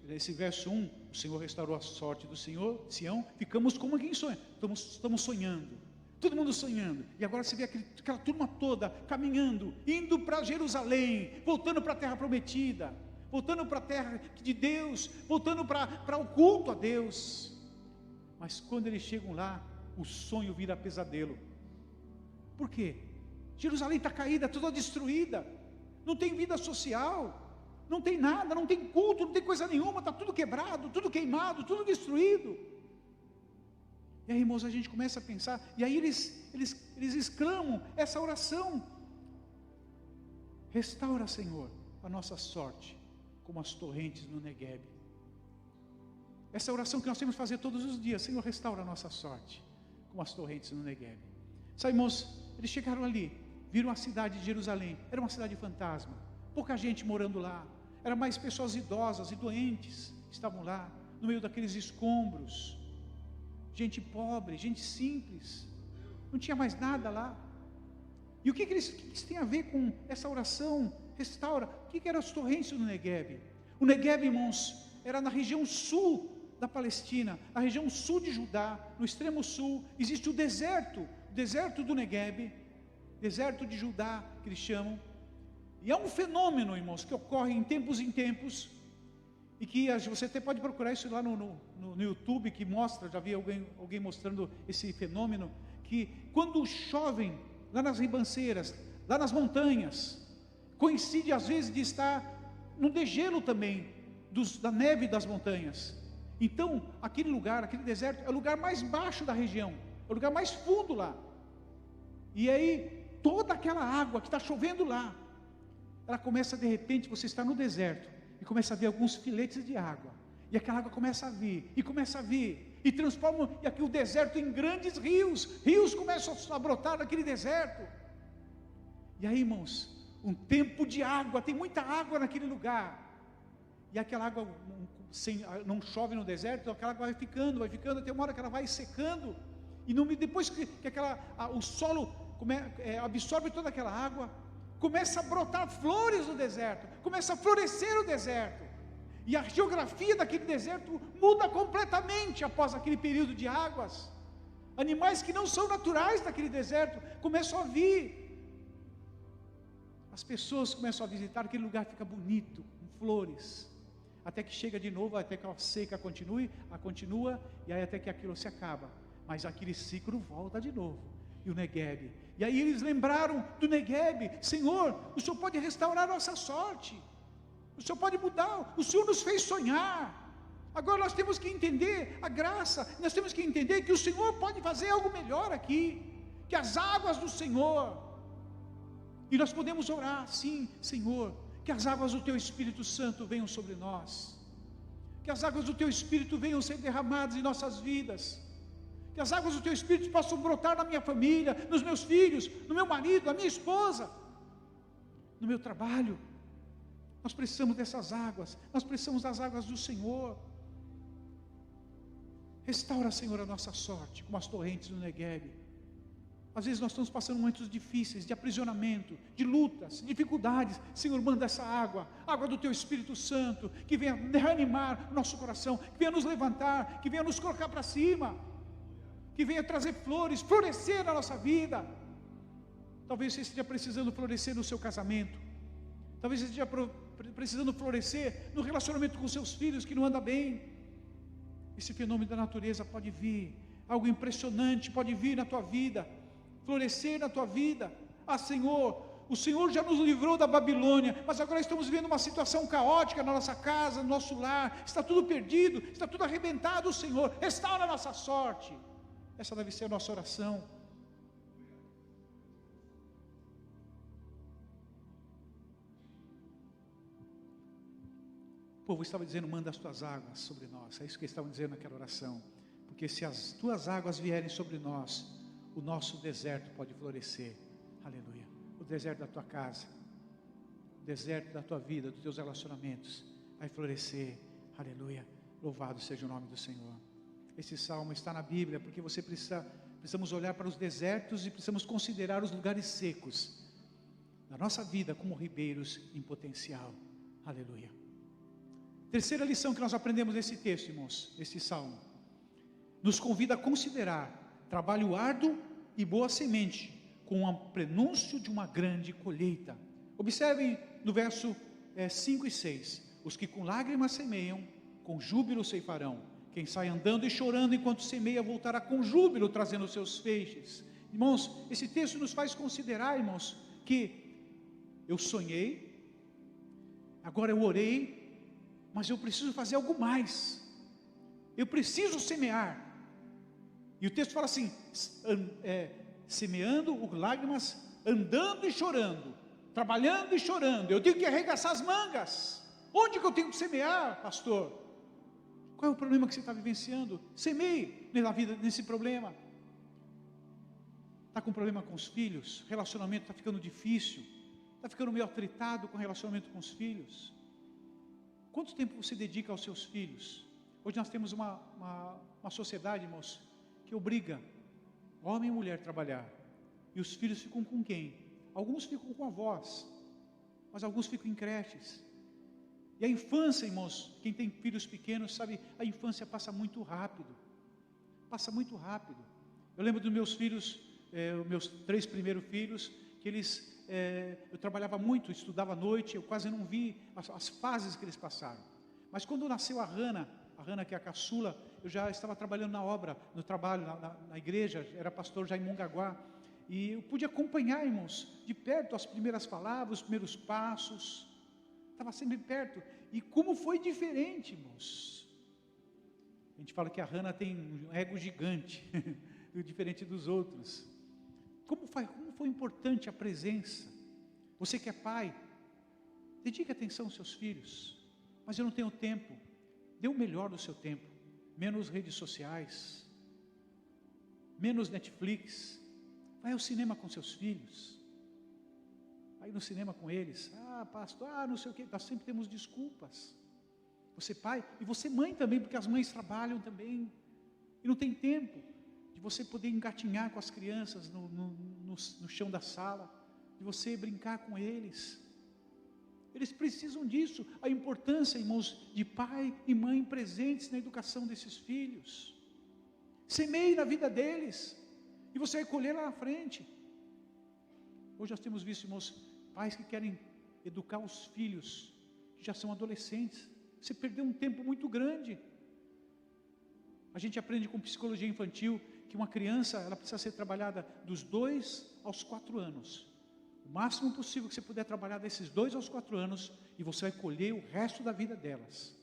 nesse verso 1, o Senhor restaurou a sorte do Senhor, Sião, ficamos como quem sonha, estamos sonhando. Todo mundo sonhando, e agora você vê aquela turma toda caminhando, indo para Jerusalém, voltando para a terra prometida, voltando para a terra de Deus, voltando para o culto a Deus. Mas quando eles chegam lá, o sonho vira pesadelo. Por quê? Jerusalém está caída, toda destruída, não tem vida social, não tem nada, não tem culto, não tem coisa nenhuma, está tudo quebrado, tudo queimado, tudo destruído. E aí, irmãos, a gente começa a pensar, e aí eles exclamam essa oração: restaura, Senhor, a nossa sorte, como as torrentes no Negueb. Essa oração que nós temos que fazer todos os dias: Senhor, restaura a nossa sorte, como as torrentes no Negueb. Sabe, irmãos, eles chegaram ali, viram a cidade de Jerusalém, era uma cidade fantasma, pouca gente morando lá, eram mais pessoas idosas e doentes que estavam lá, no meio daqueles escombros, gente pobre, gente simples, não tinha mais nada lá. E o que isso tem a ver com essa oração, restaura? O que eram as torrentes do Negueb? O Negueb, irmãos, era na região sul da Palestina, na região sul de Judá, no extremo sul, existe o deserto do Negueb, deserto de Judá, que eles chamam, e é um fenômeno, irmãos, que ocorre em tempos, e que você até pode procurar isso lá no YouTube, que mostra, já vi alguém mostrando esse fenômeno, que quando chovem lá nas ribanceiras, lá nas montanhas, coincide às vezes de estar no degelo também, da neve das montanhas. Então, aquele lugar, aquele deserto, é o lugar mais baixo da região, é o lugar mais fundo lá. E aí, toda aquela água que está chovendo lá, ela começa de repente, você está no deserto, e começa a ver alguns filetes de água, e aquela água começa a vir, e transforma aqui o deserto em grandes rios começam a brotar naquele deserto. E aí, irmãos, um tempo de água, tem muita água naquele lugar, e aquela água não chove no deserto, então aquela água vai ficando, até uma hora que ela vai secando, e depois que o solo absorve toda aquela água, começa a brotar flores no deserto, começa a florescer o deserto, e a geografia daquele deserto muda completamente após aquele período de águas. Animais que não são naturais daquele deserto começam a vir, as pessoas começam a visitar, aquele lugar fica bonito, com flores, até que chega de novo, até que a seca continua, e aí até que aquilo se acaba, mas aquele ciclo volta de novo, e o Negueb, e aí eles lembraram do Negueb: Senhor, o Senhor pode restaurar a nossa sorte, o Senhor pode mudar, o Senhor nos fez sonhar, agora nós temos que entender a graça, nós temos que entender que o Senhor pode fazer algo melhor aqui, que as águas do Senhor, e nós podemos orar, sim, Senhor, que as águas do Teu Espírito Santo venham sobre nós, que as águas do Teu Espírito venham ser derramadas em nossas vidas, que as águas do Teu Espírito possam brotar na minha família, nos meus filhos, no meu marido, na minha esposa, no meu trabalho. Nós precisamos dessas águas, nós precisamos das águas do Senhor. Restaura, Senhor, a nossa sorte, como as torrentes do Negueb. Às vezes nós estamos passando momentos difíceis, de aprisionamento, de lutas, dificuldades. Senhor, manda essa água do Teu Espírito Santo, que venha reanimar o nosso coração, que venha nos levantar, que venha nos colocar para cima, que venha trazer flores, florescer na nossa vida. Talvez você esteja precisando florescer no seu casamento, talvez você esteja precisando florescer no relacionamento com seus filhos que não anda bem. Esse fenômeno da natureza pode vir, algo impressionante pode vir na tua vida, florescer na tua vida. Senhor, o Senhor já nos livrou da Babilônia, mas agora estamos vivendo uma situação caótica na nossa casa, no nosso lar, está tudo perdido, está tudo arrebentado. Senhor, restaura a nossa sorte. Essa deve ser a nossa oração. O povo estava dizendo: manda as tuas águas sobre nós. É isso que eles estavam dizendo naquela oração, porque se as tuas águas vierem sobre nós, o nosso deserto pode florescer. Aleluia. O deserto da tua casa, o deserto da tua vida, dos teus relacionamentos vai florescer. Aleluia. Louvado seja o nome do Senhor. Esse salmo está na Bíblia porque precisamos olhar para os desertos e precisamos considerar os lugares secos da nossa vida como ribeiros em potencial. Aleluia. Terceira lição que nós aprendemos nesse texto, irmãos, nesse salmo, nos convida a considerar trabalho árduo e boa semente com o prenúncio de uma grande colheita. Observem no verso 5 e 6, os que com lágrimas semeiam, com júbilo ceifarão. Quem sai andando e chorando enquanto semeia, voltará com júbilo, trazendo os seus feixes. Irmãos, esse texto nos faz considerar, irmãos, que eu sonhei, agora eu orei, mas eu preciso fazer algo mais, eu preciso semear. E o texto fala assim, semeando lágrimas, andando e chorando, trabalhando e chorando, eu tenho que arregaçar as mangas. Onde que eu tenho que semear, pastor? Qual é o problema que você está vivenciando? Semeie na vida, nesse problema. Está com problema com os filhos? O relacionamento está ficando difícil? Está ficando meio atritado com o relacionamento com os filhos? Quanto tempo você dedica aos seus filhos? Hoje nós temos uma sociedade, irmãos, que obriga homem e mulher a trabalhar. E os filhos ficam com quem? Alguns ficam com avós, mas alguns ficam em creches. E a infância, irmãos, quem tem filhos pequenos sabe, a infância passa muito rápido. Passa muito rápido. Eu lembro dos meus filhos, os meus 3 primeiros filhos, que eles, eu trabalhava muito, estudava à noite, eu quase não vi as fases que eles passaram. Mas quando nasceu a Hannah que é a caçula, eu já estava trabalhando na obra, no trabalho, na igreja, era pastor já em Mongaguá. E eu pude acompanhar, irmãos, de perto as primeiras palavras, os primeiros passos. Estava sempre perto. E como foi diferente, irmãos. A gente fala que a Hannah tem um ego gigante, diferente dos outros. Como foi importante a presença. Você que é pai, dedique atenção aos seus filhos. Mas eu não tenho tempo. Dê o melhor do seu tempo. Menos redes sociais. Menos Netflix. Vai ao cinema com seus filhos. Vai no cinema com eles. Pastor, não sei o que. Nós sempre temos desculpas. Você pai, e você mãe também, porque as mães trabalham também. E não tem tempo de você poder engatinhar com as crianças no chão da sala. De você brincar com eles. Eles precisam disso. A importância, irmãos, de pai e mãe presentes na educação desses filhos. Semeie na vida deles. E você vai colher lá na frente. Hoje nós temos visto, irmãos, pais que querem educar os filhos, que já são adolescentes. Você perdeu um tempo muito grande. A gente aprende com psicologia infantil que uma criança, ela precisa ser trabalhada dos 2 aos 4 anos. O máximo possível que você puder trabalhar desses 2 aos 4 anos, e você vai colher o resto da vida delas.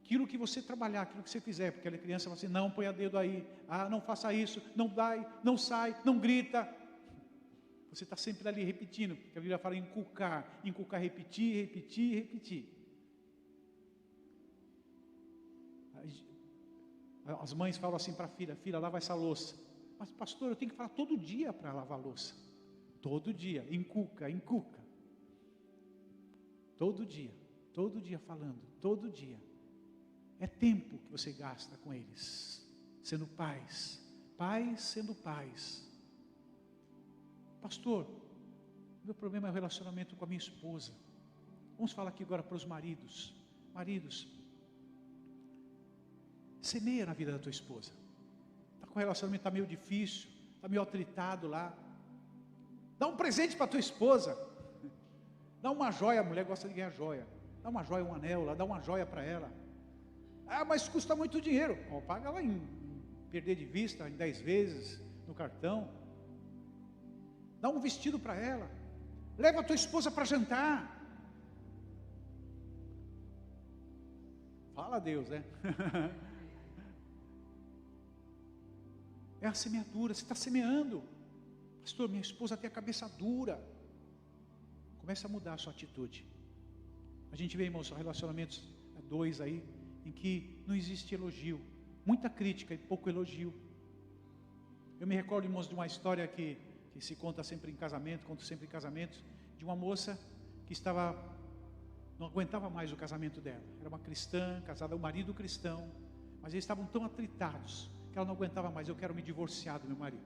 Aquilo que você trabalhar, aquilo que você fizer, porque a criança fala assim, não põe o dedo aí, não faça isso, não dai, não sai, não grita. Você está sempre ali repetindo, porque a Bíblia fala inculcar, repetir. As mães falam assim para a filha, lava essa louça. Mas pastor, eu tenho que falar todo dia para lavar a louça. Todo dia, inculca. Todo dia falando, todo dia. É tempo que você gasta com eles, sendo pais sendo pais. Pastor, meu problema é o relacionamento com a minha esposa. Vamos falar aqui agora para os maridos. Maridos, semeia na vida da tua esposa. Está com o relacionamento, está meio difícil, está meio atritado lá. Dá um presente para a tua esposa. Dá uma joia, a mulher gosta de ganhar joia. Dá uma joia, um anel lá, dá uma joia para ela. Mas custa muito dinheiro. Paga lá em perder de vista, em 10 vezes, no cartão. Dá um vestido para ela. Leva a tua esposa para jantar. Fala a Deus, né? É a semeadura, você está semeando. Pastor, minha esposa tem a cabeça dura. Começa a mudar a sua atitude. A gente vê, irmãos, relacionamentos 2 aí, em que não existe elogio, muita crítica e pouco elogio. Eu me recordo, irmãos, de uma história que se conta sempre em casamento, conto sempre em casamentos, de uma moça que não aguentava mais o casamento dela. Era uma cristã, casada, o marido cristão, mas eles estavam tão atritados, que ela não aguentava mais. Eu quero me divorciar do meu marido.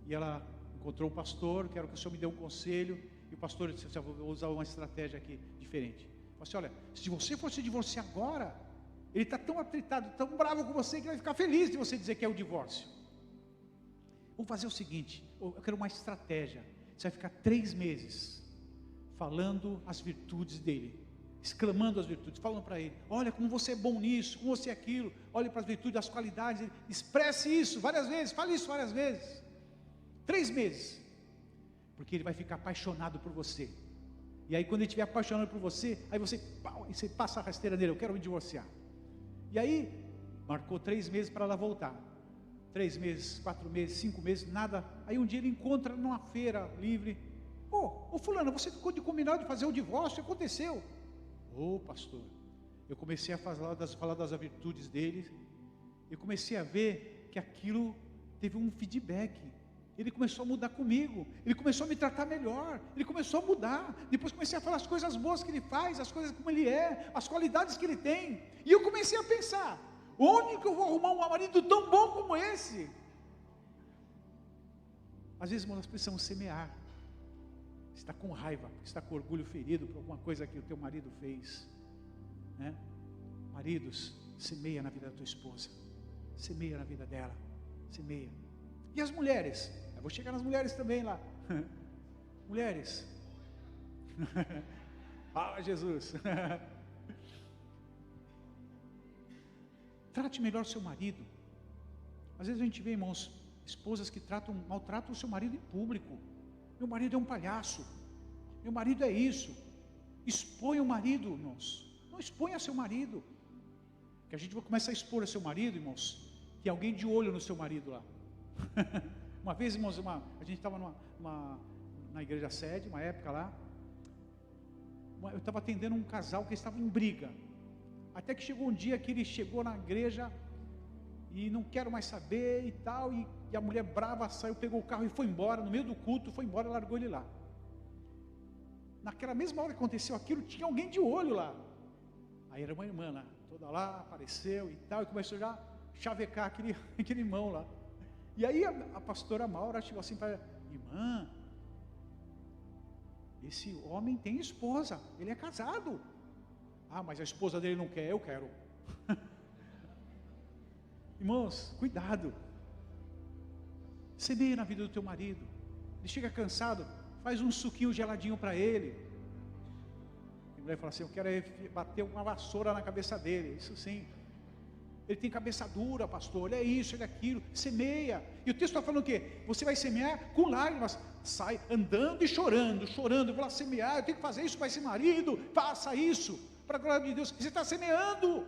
E ela encontrou um pastor, quero que o senhor me dê um conselho, e o pastor disse, eu vou usar uma estratégia aqui diferente. Falei assim, olha, se você for se divorciar agora, ele está tão atritado, tão bravo com você, que vai ficar feliz de você dizer que é o divórcio. Vamos fazer o seguinte, eu quero uma estratégia. Você vai ficar 3 meses falando as virtudes dele, exclamando as virtudes, falando para ele, olha como você é bom nisso, como você é aquilo, olha para as virtudes, as qualidades, expresse isso várias vezes, fale isso várias vezes. 3 meses, porque ele vai ficar apaixonado por você. E aí quando ele estiver apaixonado por você, aí você, pau, e você passa a rasteira nele, eu quero me divorciar. E aí, marcou 3 meses para ela voltar. 3 meses, 4 meses, 5 meses, nada. Aí um dia ele encontra numa feira livre. Ô fulano, você ficou de combinar de fazer o divórcio, o que aconteceu? Pastor, eu comecei a falar das virtudes dele. Eu comecei a ver que aquilo teve um feedback. Ele começou a mudar comigo, ele começou a me tratar melhor, ele começou a mudar. Depois comecei a falar as coisas boas que ele faz, as coisas como ele é, as qualidades que ele tem. E eu comecei a pensar, onde que eu vou arrumar um marido tão bom como esse? Às vezes nós precisamos semear. Você está com raiva, você está com orgulho ferido por alguma coisa que o teu marido fez, né? Maridos, semeia na vida da tua esposa, semeia na vida dela, semeia. E as mulheres? Eu vou chegar nas mulheres também lá. Mulheres. Fala, Jesus. Trate melhor seu marido. Às vezes a gente vê, irmãos, esposas que maltratam o seu marido em público. Meu marido é um palhaço. Meu marido é isso. Exponha o marido, irmãos. Não exponha seu marido. Que a gente vai começar a expor o seu marido, irmãos. Tem alguém de olho no seu marido lá. Uma vez, irmãos, a gente estava na igreja sede, uma época lá. Eu estava atendendo um casal que estava em briga. Até que chegou um dia que ele chegou na igreja e não quero mais saber e tal, e a mulher brava saiu, pegou o carro e foi embora, no meio do culto, foi embora e largou ele lá. Naquela mesma hora que aconteceu aquilo, tinha alguém de olho lá. Aí era uma irmã lá, toda lá, apareceu e tal, e começou já a chavecar aquele irmão lá. E aí a pastora Maura chegou assim para ela, irmã, esse homem tem esposa, ele é casado. Mas a esposa dele não quer, eu quero. Irmãos, cuidado. Semeia na vida do teu marido. Ele chega cansado, faz um suquinho geladinho para ele. A mulher fala assim, eu quero bater uma vassoura na cabeça dele. Isso sim. Ele tem cabeça dura, pastor, ele é isso, ele é aquilo. Semeia. E o texto está falando o quê? Você vai semear com lágrimas. Sai andando e chorando. Eu vou lá semear, eu tenho que fazer isso para esse marido. Faça isso, para a glória de Deus. Você está semeando.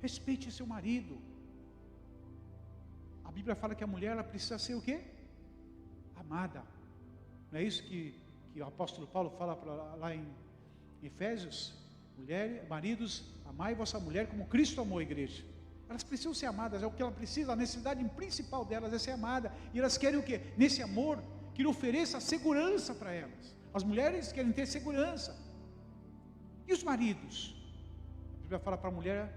Respeite seu marido. A Bíblia fala que a mulher ela precisa ser o quê? Amada. Não é isso que o apóstolo Paulo fala lá em Efésios? Maridos, amai vossa mulher como Cristo amou a igreja. Elas precisam ser amadas, é o que ela precisa, a necessidade principal delas é ser amada. E elas querem o quê? Nesse amor, que ele ofereça segurança para elas. As mulheres querem ter segurança. E os maridos? A Bíblia fala para a mulher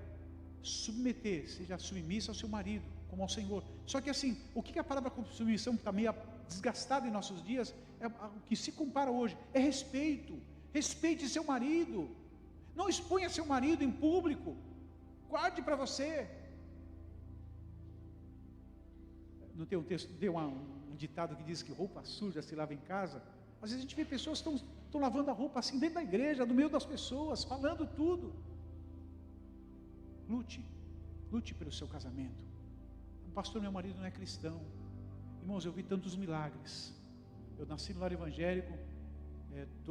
submeter, seja submissa ao seu marido, como ao Senhor. Só que assim, o que a palavra submissão está meio desgastada em nossos dias, o que se compara hoje, é respeito. Respeite seu marido. Não exponha seu marido em público. Guarde para você. Não tem um texto, tem um ditado que diz que roupa suja se lava em casa. Às vezes a gente vê pessoas que estão lavando a roupa assim dentro da igreja, no meio das pessoas, falando tudo. Lute pelo seu casamento. Pastor, meu marido não é cristão. Irmãos, eu vi tantos milagres. Eu nasci no lar evangélico,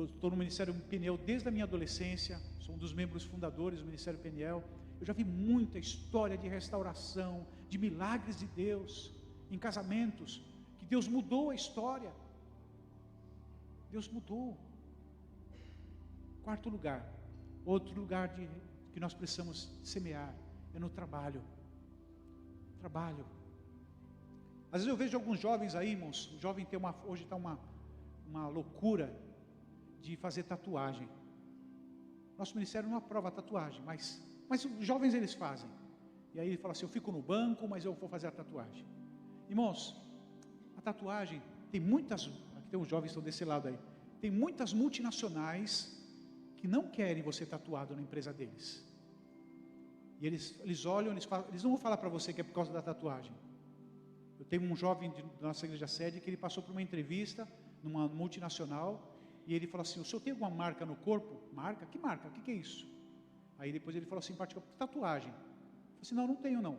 estou no Ministério Peniel desde a minha adolescência, sou um dos membros fundadores do Ministério Peniel. Eu já vi muita história de restauração, de milagres de Deus, em casamentos, que Deus mudou a história. Deus mudou. Quarto lugar, outro lugar que nós precisamos semear, é no trabalho. Trabalho. Às vezes eu vejo alguns jovens aí, irmãos, o jovem hoje está uma loucura de fazer tatuagem. Nosso ministério não aprova a tatuagem, mas os jovens eles fazem. E aí ele fala assim, eu fico no banco, mas eu vou fazer a tatuagem. Irmãos, a tatuagem, tem muitas, aqui tem uns jovens que estão desse lado aí, tem muitas multinacionais que não querem você tatuado na empresa deles. E eles olham, eles não vão falar para você que é por causa da tatuagem. Eu tenho um jovem da nossa igreja sede que ele passou por uma entrevista numa multinacional e ele falou assim, o senhor tem alguma marca no corpo? Marca? Que marca? O que é isso? Aí depois ele falou assim, tatuagem. Eu falei assim, não tenho não.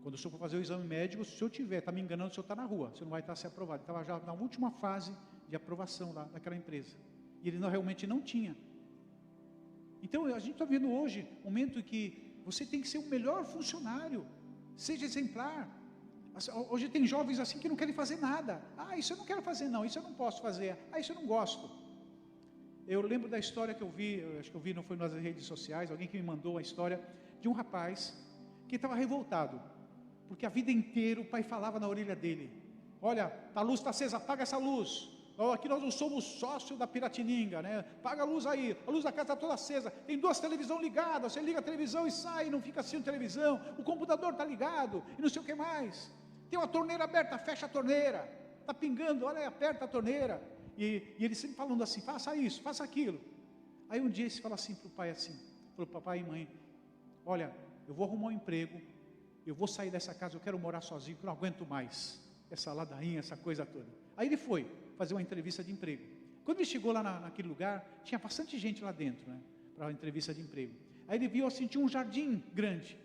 Quando o senhor for fazer o exame médico, se o senhor tiver, está me enganando, o senhor está na rua, você não vai estar se aprovado. Ele estava já na última fase de aprovação lá daquela empresa. E ele realmente não tinha. Então a gente está vendo hoje um momento em que você tem que ser o melhor funcionário, seja exemplar. Hoje tem jovens assim que não querem fazer nada. Isso eu não quero fazer não, isso eu não posso fazer, isso eu não gosto. Eu lembro da história que eu vi, acho que eu vi, não foi nas redes sociais, alguém que me mandou a história de um rapaz que estava revoltado, porque a vida inteira o pai falava na orelha dele: olha, a luz está acesa, apaga essa luz. Aqui nós não somos sócio da Piratininga, né? Paga a luz aí, a luz da casa está toda acesa, tem 2 televisões ligadas, você liga a televisão e sai, não fica assistindo televisão, o computador está ligado, e não sei o que mais. Tem uma torneira aberta, fecha a torneira, está pingando, olha aí, aperta a torneira. E ele sempre falando assim: faça isso, faça aquilo. Aí um dia ele fala assim para o pai assim, falou: papai e mãe, olha, eu vou arrumar um emprego, eu vou sair dessa casa, eu quero morar sozinho, eu não aguento mais essa ladainha, essa coisa toda. Aí ele foi fazer uma entrevista de emprego. Quando ele chegou lá naquele lugar, tinha bastante gente lá dentro, né, para a entrevista de emprego. Aí ele viu assim, tinha um jardim grande,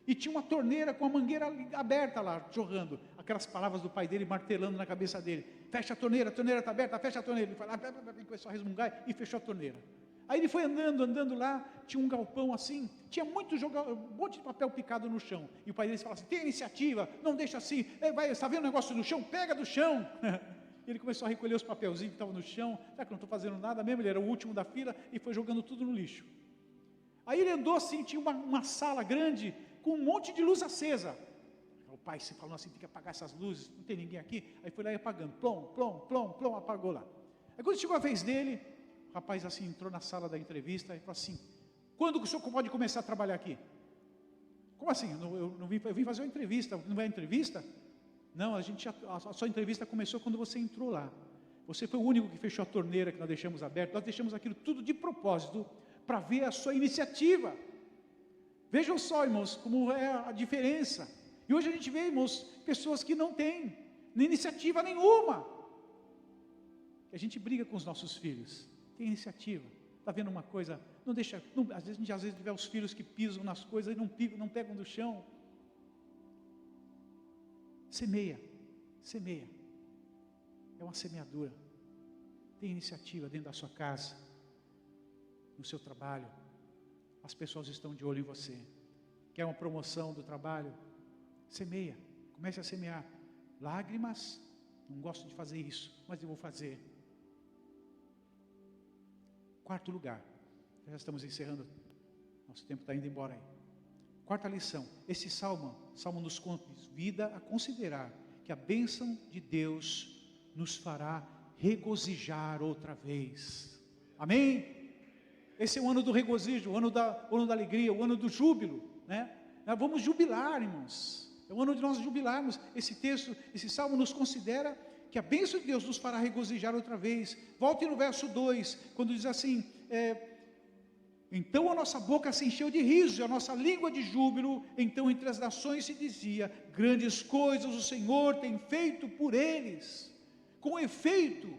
e tinha uma torneira com a mangueira aberta lá, jorrando, aquelas palavras do pai dele martelando na cabeça dele: fecha a torneira está aberta, fecha a torneira. Ele falou, começou a resmungar e fechou a torneira. Aí ele foi andando lá, tinha um galpão assim, tinha um monte de papel picado no chão, e o pai dele falava assim: tem iniciativa, não deixa assim, vai, está vendo o negócio no chão, pega do chão. Ele começou a recolher os papelzinhos que estavam no chão, já que não estou fazendo nada mesmo, ele era o último da fila, e foi jogando tudo no lixo. Aí ele andou assim, tinha uma sala grande, com um monte de luz acesa. O pai se falou assim: tem que apagar essas luzes, não tem ninguém aqui. Aí foi lá e apagando, plom, plom, plom, plom, apagou lá. Aí quando chegou a vez dele, o rapaz assim entrou na sala da entrevista e falou assim: quando que o senhor pode começar a trabalhar aqui? Como assim? Eu vim fazer uma entrevista, não vai entrevista? Não, a sua entrevista começou quando você entrou lá. Você foi o único que fechou a torneira que nós deixamos aberta. Nós deixamos aquilo tudo de propósito, para ver a sua iniciativa. Vejam só, irmãos, como é a diferença. E hoje a gente vê, irmãos, pessoas que não têm iniciativa nenhuma. A gente briga com os nossos filhos. Tem iniciativa. Está vendo uma coisa? Não deixa. Às vezes a gente vê os filhos que pisam nas coisas e não pegam do chão. Semeia. É uma semeadura. Tem iniciativa dentro da sua casa, no seu trabalho. As pessoas estão de olho em você. Quer uma promoção do trabalho? Semeia. Comece a semear. Lágrimas, não gosto de fazer isso, mas eu vou fazer. 4º lugar. Já estamos encerrando. Nosso tempo está indo embora aí. 4ª lição. Esse salmo nos convida a considerar que a bênção de Deus nos fará regozijar outra vez. Amém? Esse é o ano do regozijo, o ano da alegria, o ano do júbilo, né? Nós vamos jubilar, irmãos. É o ano de nós jubilarmos. Esse salmo nos considera que a bênção de Deus nos fará regozijar outra vez. Volte no verso 2, quando diz assim: então a nossa boca se encheu de riso, e a nossa língua de júbilo. Então entre as nações se dizia: grandes coisas o Senhor tem feito por eles. Com efeito,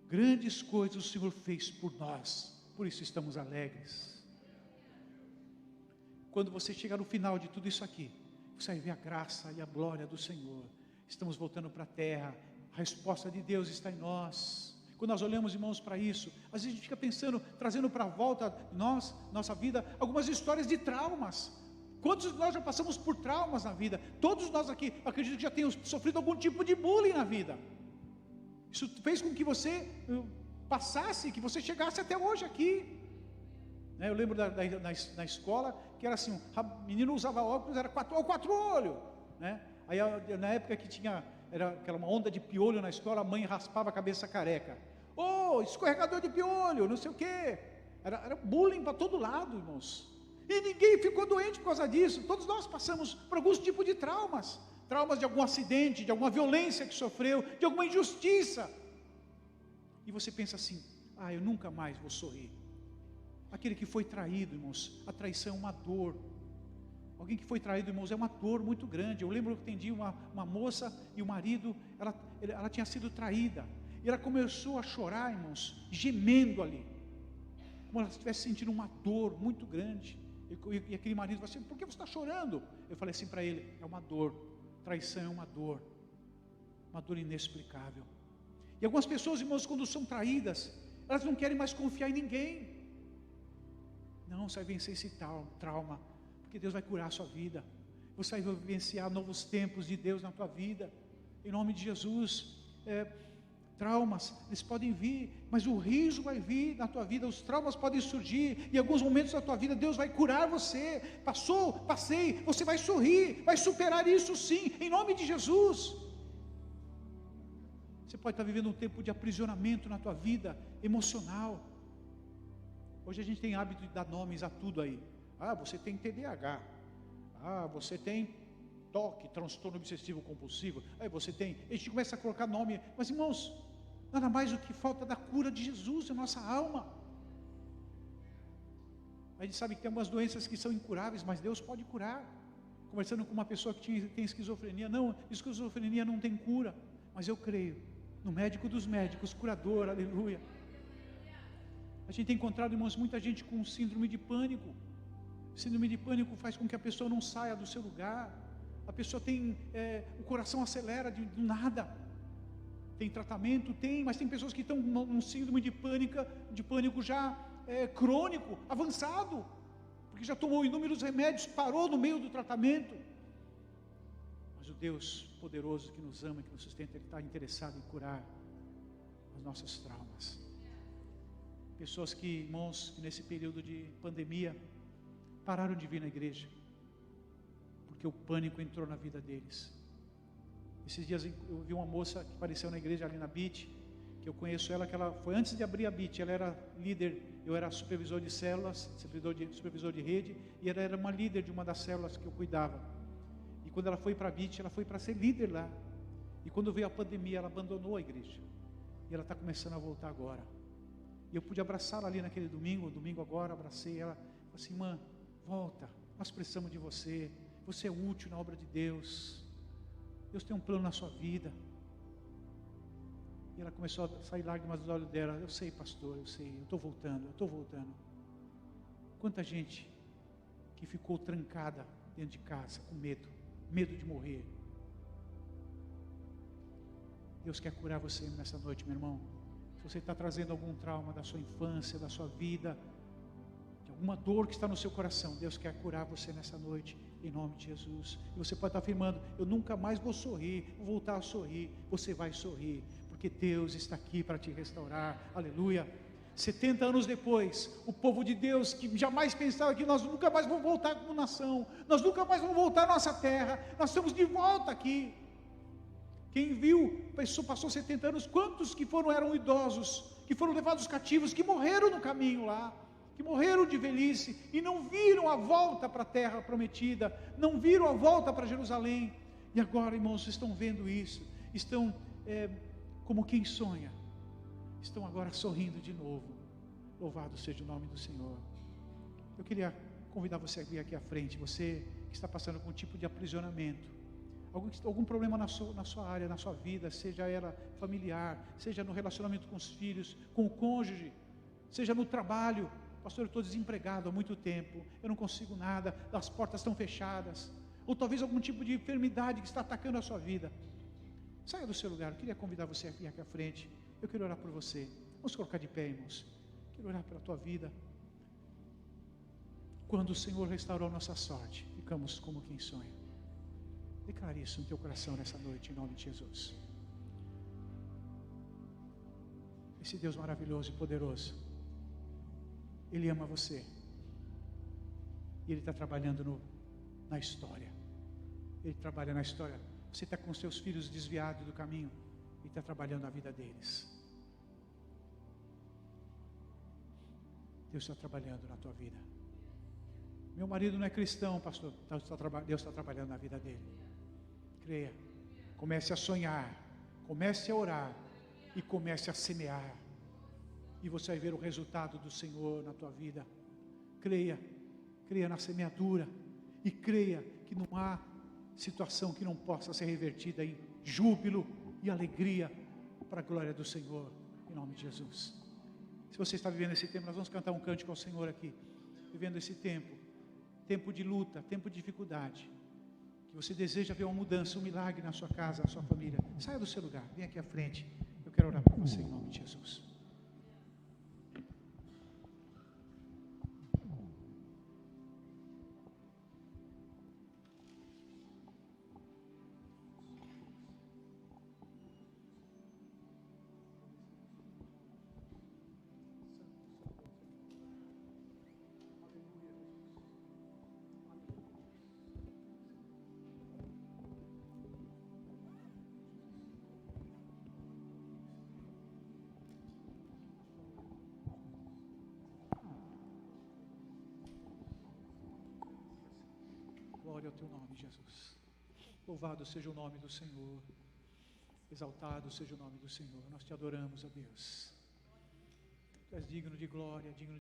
grandes coisas o Senhor fez por nós, por isso estamos alegres. Quando você chegar no final de tudo isso aqui, você vai ver a graça e a glória do Senhor. Estamos voltando para a terra, a resposta de Deus está em nós. Quando nós olhamos, irmãos, para isso, às vezes a gente fica pensando, trazendo para a volta nossa vida, algumas histórias de traumas. Quantos de nós já passamos por traumas na vida? Todos nós aqui, acredito que já tenhamos sofrido algum tipo de bullying na vida. Isso fez com que você passasse, que você chegasse até hoje aqui. Eu lembro na escola, que era assim, o menino usava óculos, era quatro olhos, né? Aí na época que era uma onda de piolho na escola, a mãe raspava a cabeça careca. Escorregador de piolho, não sei o quê. Era bullying para todo lado, irmãos. E ninguém ficou doente por causa disso. Todos nós passamos por alguns tipos de traumas. Traumas de algum acidente, de alguma violência que sofreu, de alguma injustiça. E você pensa assim: eu nunca mais vou sorrir. Aquele que foi traído, irmãos, a traição é uma dor. Alguém que foi traído, irmãos, é uma dor muito grande. Eu lembro que atendi uma moça e o marido, ela tinha sido traída. E ela começou a chorar, irmãos, gemendo ali, como ela estivesse sentindo uma dor muito grande. E aquele marido falou assim: por que você está chorando? Eu falei assim para ele: é uma dor, traição é uma dor inexplicável. E algumas pessoas, irmãos, quando são traídas, elas não querem mais confiar em ninguém. Não, você vai vencer esse trauma, porque Deus vai curar a sua vida. Você vai vivenciar novos tempos de Deus na tua vida, em nome de Jesus. Traumas, eles podem vir, mas o riso vai vir na tua vida, os traumas podem surgir, em alguns momentos da tua vida, Deus vai curar você. Passei, você vai sorrir, vai superar isso sim, em nome de Jesus. Você pode estar vivendo um tempo de aprisionamento na tua vida emocional. Hoje a gente tem hábito de dar nomes a tudo aí. Você tem TDAH, você tem toque, transtorno obsessivo compulsivo, a gente começa a colocar nome, mas irmãos, nada mais do que falta da cura de Jesus na nossa alma. A gente sabe que tem algumas doenças que são incuráveis, mas Deus pode curar. Conversando com uma pessoa que tem esquizofrenia, esquizofrenia não tem cura, mas eu creio no médico dos médicos, curador, aleluia. A gente tem encontrado, irmãos, muita gente com síndrome de pânico. Síndrome de pânico faz com que a pessoa não saia do seu lugar. A pessoa tem, o coração acelera do nada. Tem tratamento? Tem, mas tem pessoas que estão num síndrome de pânico já crônico, avançado, porque já tomou inúmeros remédios, parou no meio do tratamento. Mas o Deus poderoso que nos ama, que nos sustenta, Ele está interessado em curar os nossos traumas. Pessoas que, irmãos, que nesse período de pandemia, pararam de vir na igreja, porque o pânico entrou na vida deles. Esses dias eu vi uma moça que apareceu na igreja ali na BIT, que eu conheço ela, que ela foi antes de abrir a BIT, ela era líder, eu era supervisor de células, supervisor de rede, e ela era uma líder de uma das células que eu cuidava. E quando ela foi para a BIT, ela foi para ser líder lá. E quando veio a pandemia, ela abandonou a igreja. E ela está começando a voltar agora. E eu pude abraçá-la ali naquele domingo agora, abracei ela, falei assim: irmã, volta, nós precisamos de você, você é útil na obra de Deus, Deus tem um plano na sua vida. E ela começou a sair lágrimas dos olhos dela. Eu sei, pastor, eu sei, eu estou voltando. Quanta gente que ficou trancada dentro de casa, com medo de morrer. Deus quer curar você nessa noite, meu irmão. Se você está trazendo algum trauma da sua infância, da sua vida, de alguma dor que está no seu coração, Deus quer curar você nessa noite, em nome de Jesus. E você pode estar afirmando: eu nunca mais vou sorrir, vou voltar a sorrir. Você vai sorrir, porque Deus está aqui para te restaurar, aleluia. 70 anos depois, o povo de Deus, que jamais pensava que nós nunca mais vamos voltar como nação, nós nunca mais vamos voltar à nossa terra, nós estamos de volta aqui. Quem viu, passou 70 anos, quantos que eram idosos, que foram levados cativos, que morreram no caminho lá, que morreram de velhice, e não viram a volta para a terra prometida, não viram a volta para Jerusalém, e agora, irmãos, estão vendo isso, estão como quem sonha, estão agora sorrindo de novo. Louvado seja o nome do Senhor. Eu queria convidar você a vir aqui à frente, você que está passando por um tipo de aprisionamento, algum problema na sua área, na sua vida, seja ela familiar, seja no relacionamento com os filhos, com o cônjuge, seja no trabalho. Pastor, eu estou desempregado há muito tempo, eu não consigo nada, as portas estão fechadas, ou talvez algum tipo de enfermidade que está atacando a sua vida. Saia do seu lugar. Eu queria convidar você a vir aqui à frente. Eu quero orar por você. Vamos colocar de pé, irmãos. Quero orar pela tua vida. Quando o Senhor restaurou nossa sorte, ficamos como quem sonha. Declare isso no teu coração nessa noite, em nome de Jesus. Esse Deus maravilhoso e poderoso, Ele ama você. E Ele está trabalhando na história. Ele trabalha na história. Você está com seus filhos desviados do caminho, Ele está trabalhando a vida deles. Deus está trabalhando na tua vida. Meu marido não é cristão, pastor. Deus está trabalhando na vida dele. Creia. Comece a sonhar, comece a orar e comece a semear. E você vai ver o resultado do Senhor na tua vida. Creia na semeadura. E creia que não há situação que não possa ser revertida em júbilo e alegria para a glória do Senhor, em nome de Jesus. Se você está vivendo esse tempo, nós vamos cantar um cântico ao Senhor aqui, vivendo esse tempo de luta, tempo de dificuldade, que você deseja ver uma mudança, um milagre na sua casa, na sua família. Saia do seu lugar, vem aqui à frente. Eu quero orar por você em nome de Jesus. Glória ao teu nome, Jesus. Louvado seja o nome do Senhor. Exaltado seja o nome do Senhor. Nós te adoramos, ó Deus. Tu és digno de glória, digno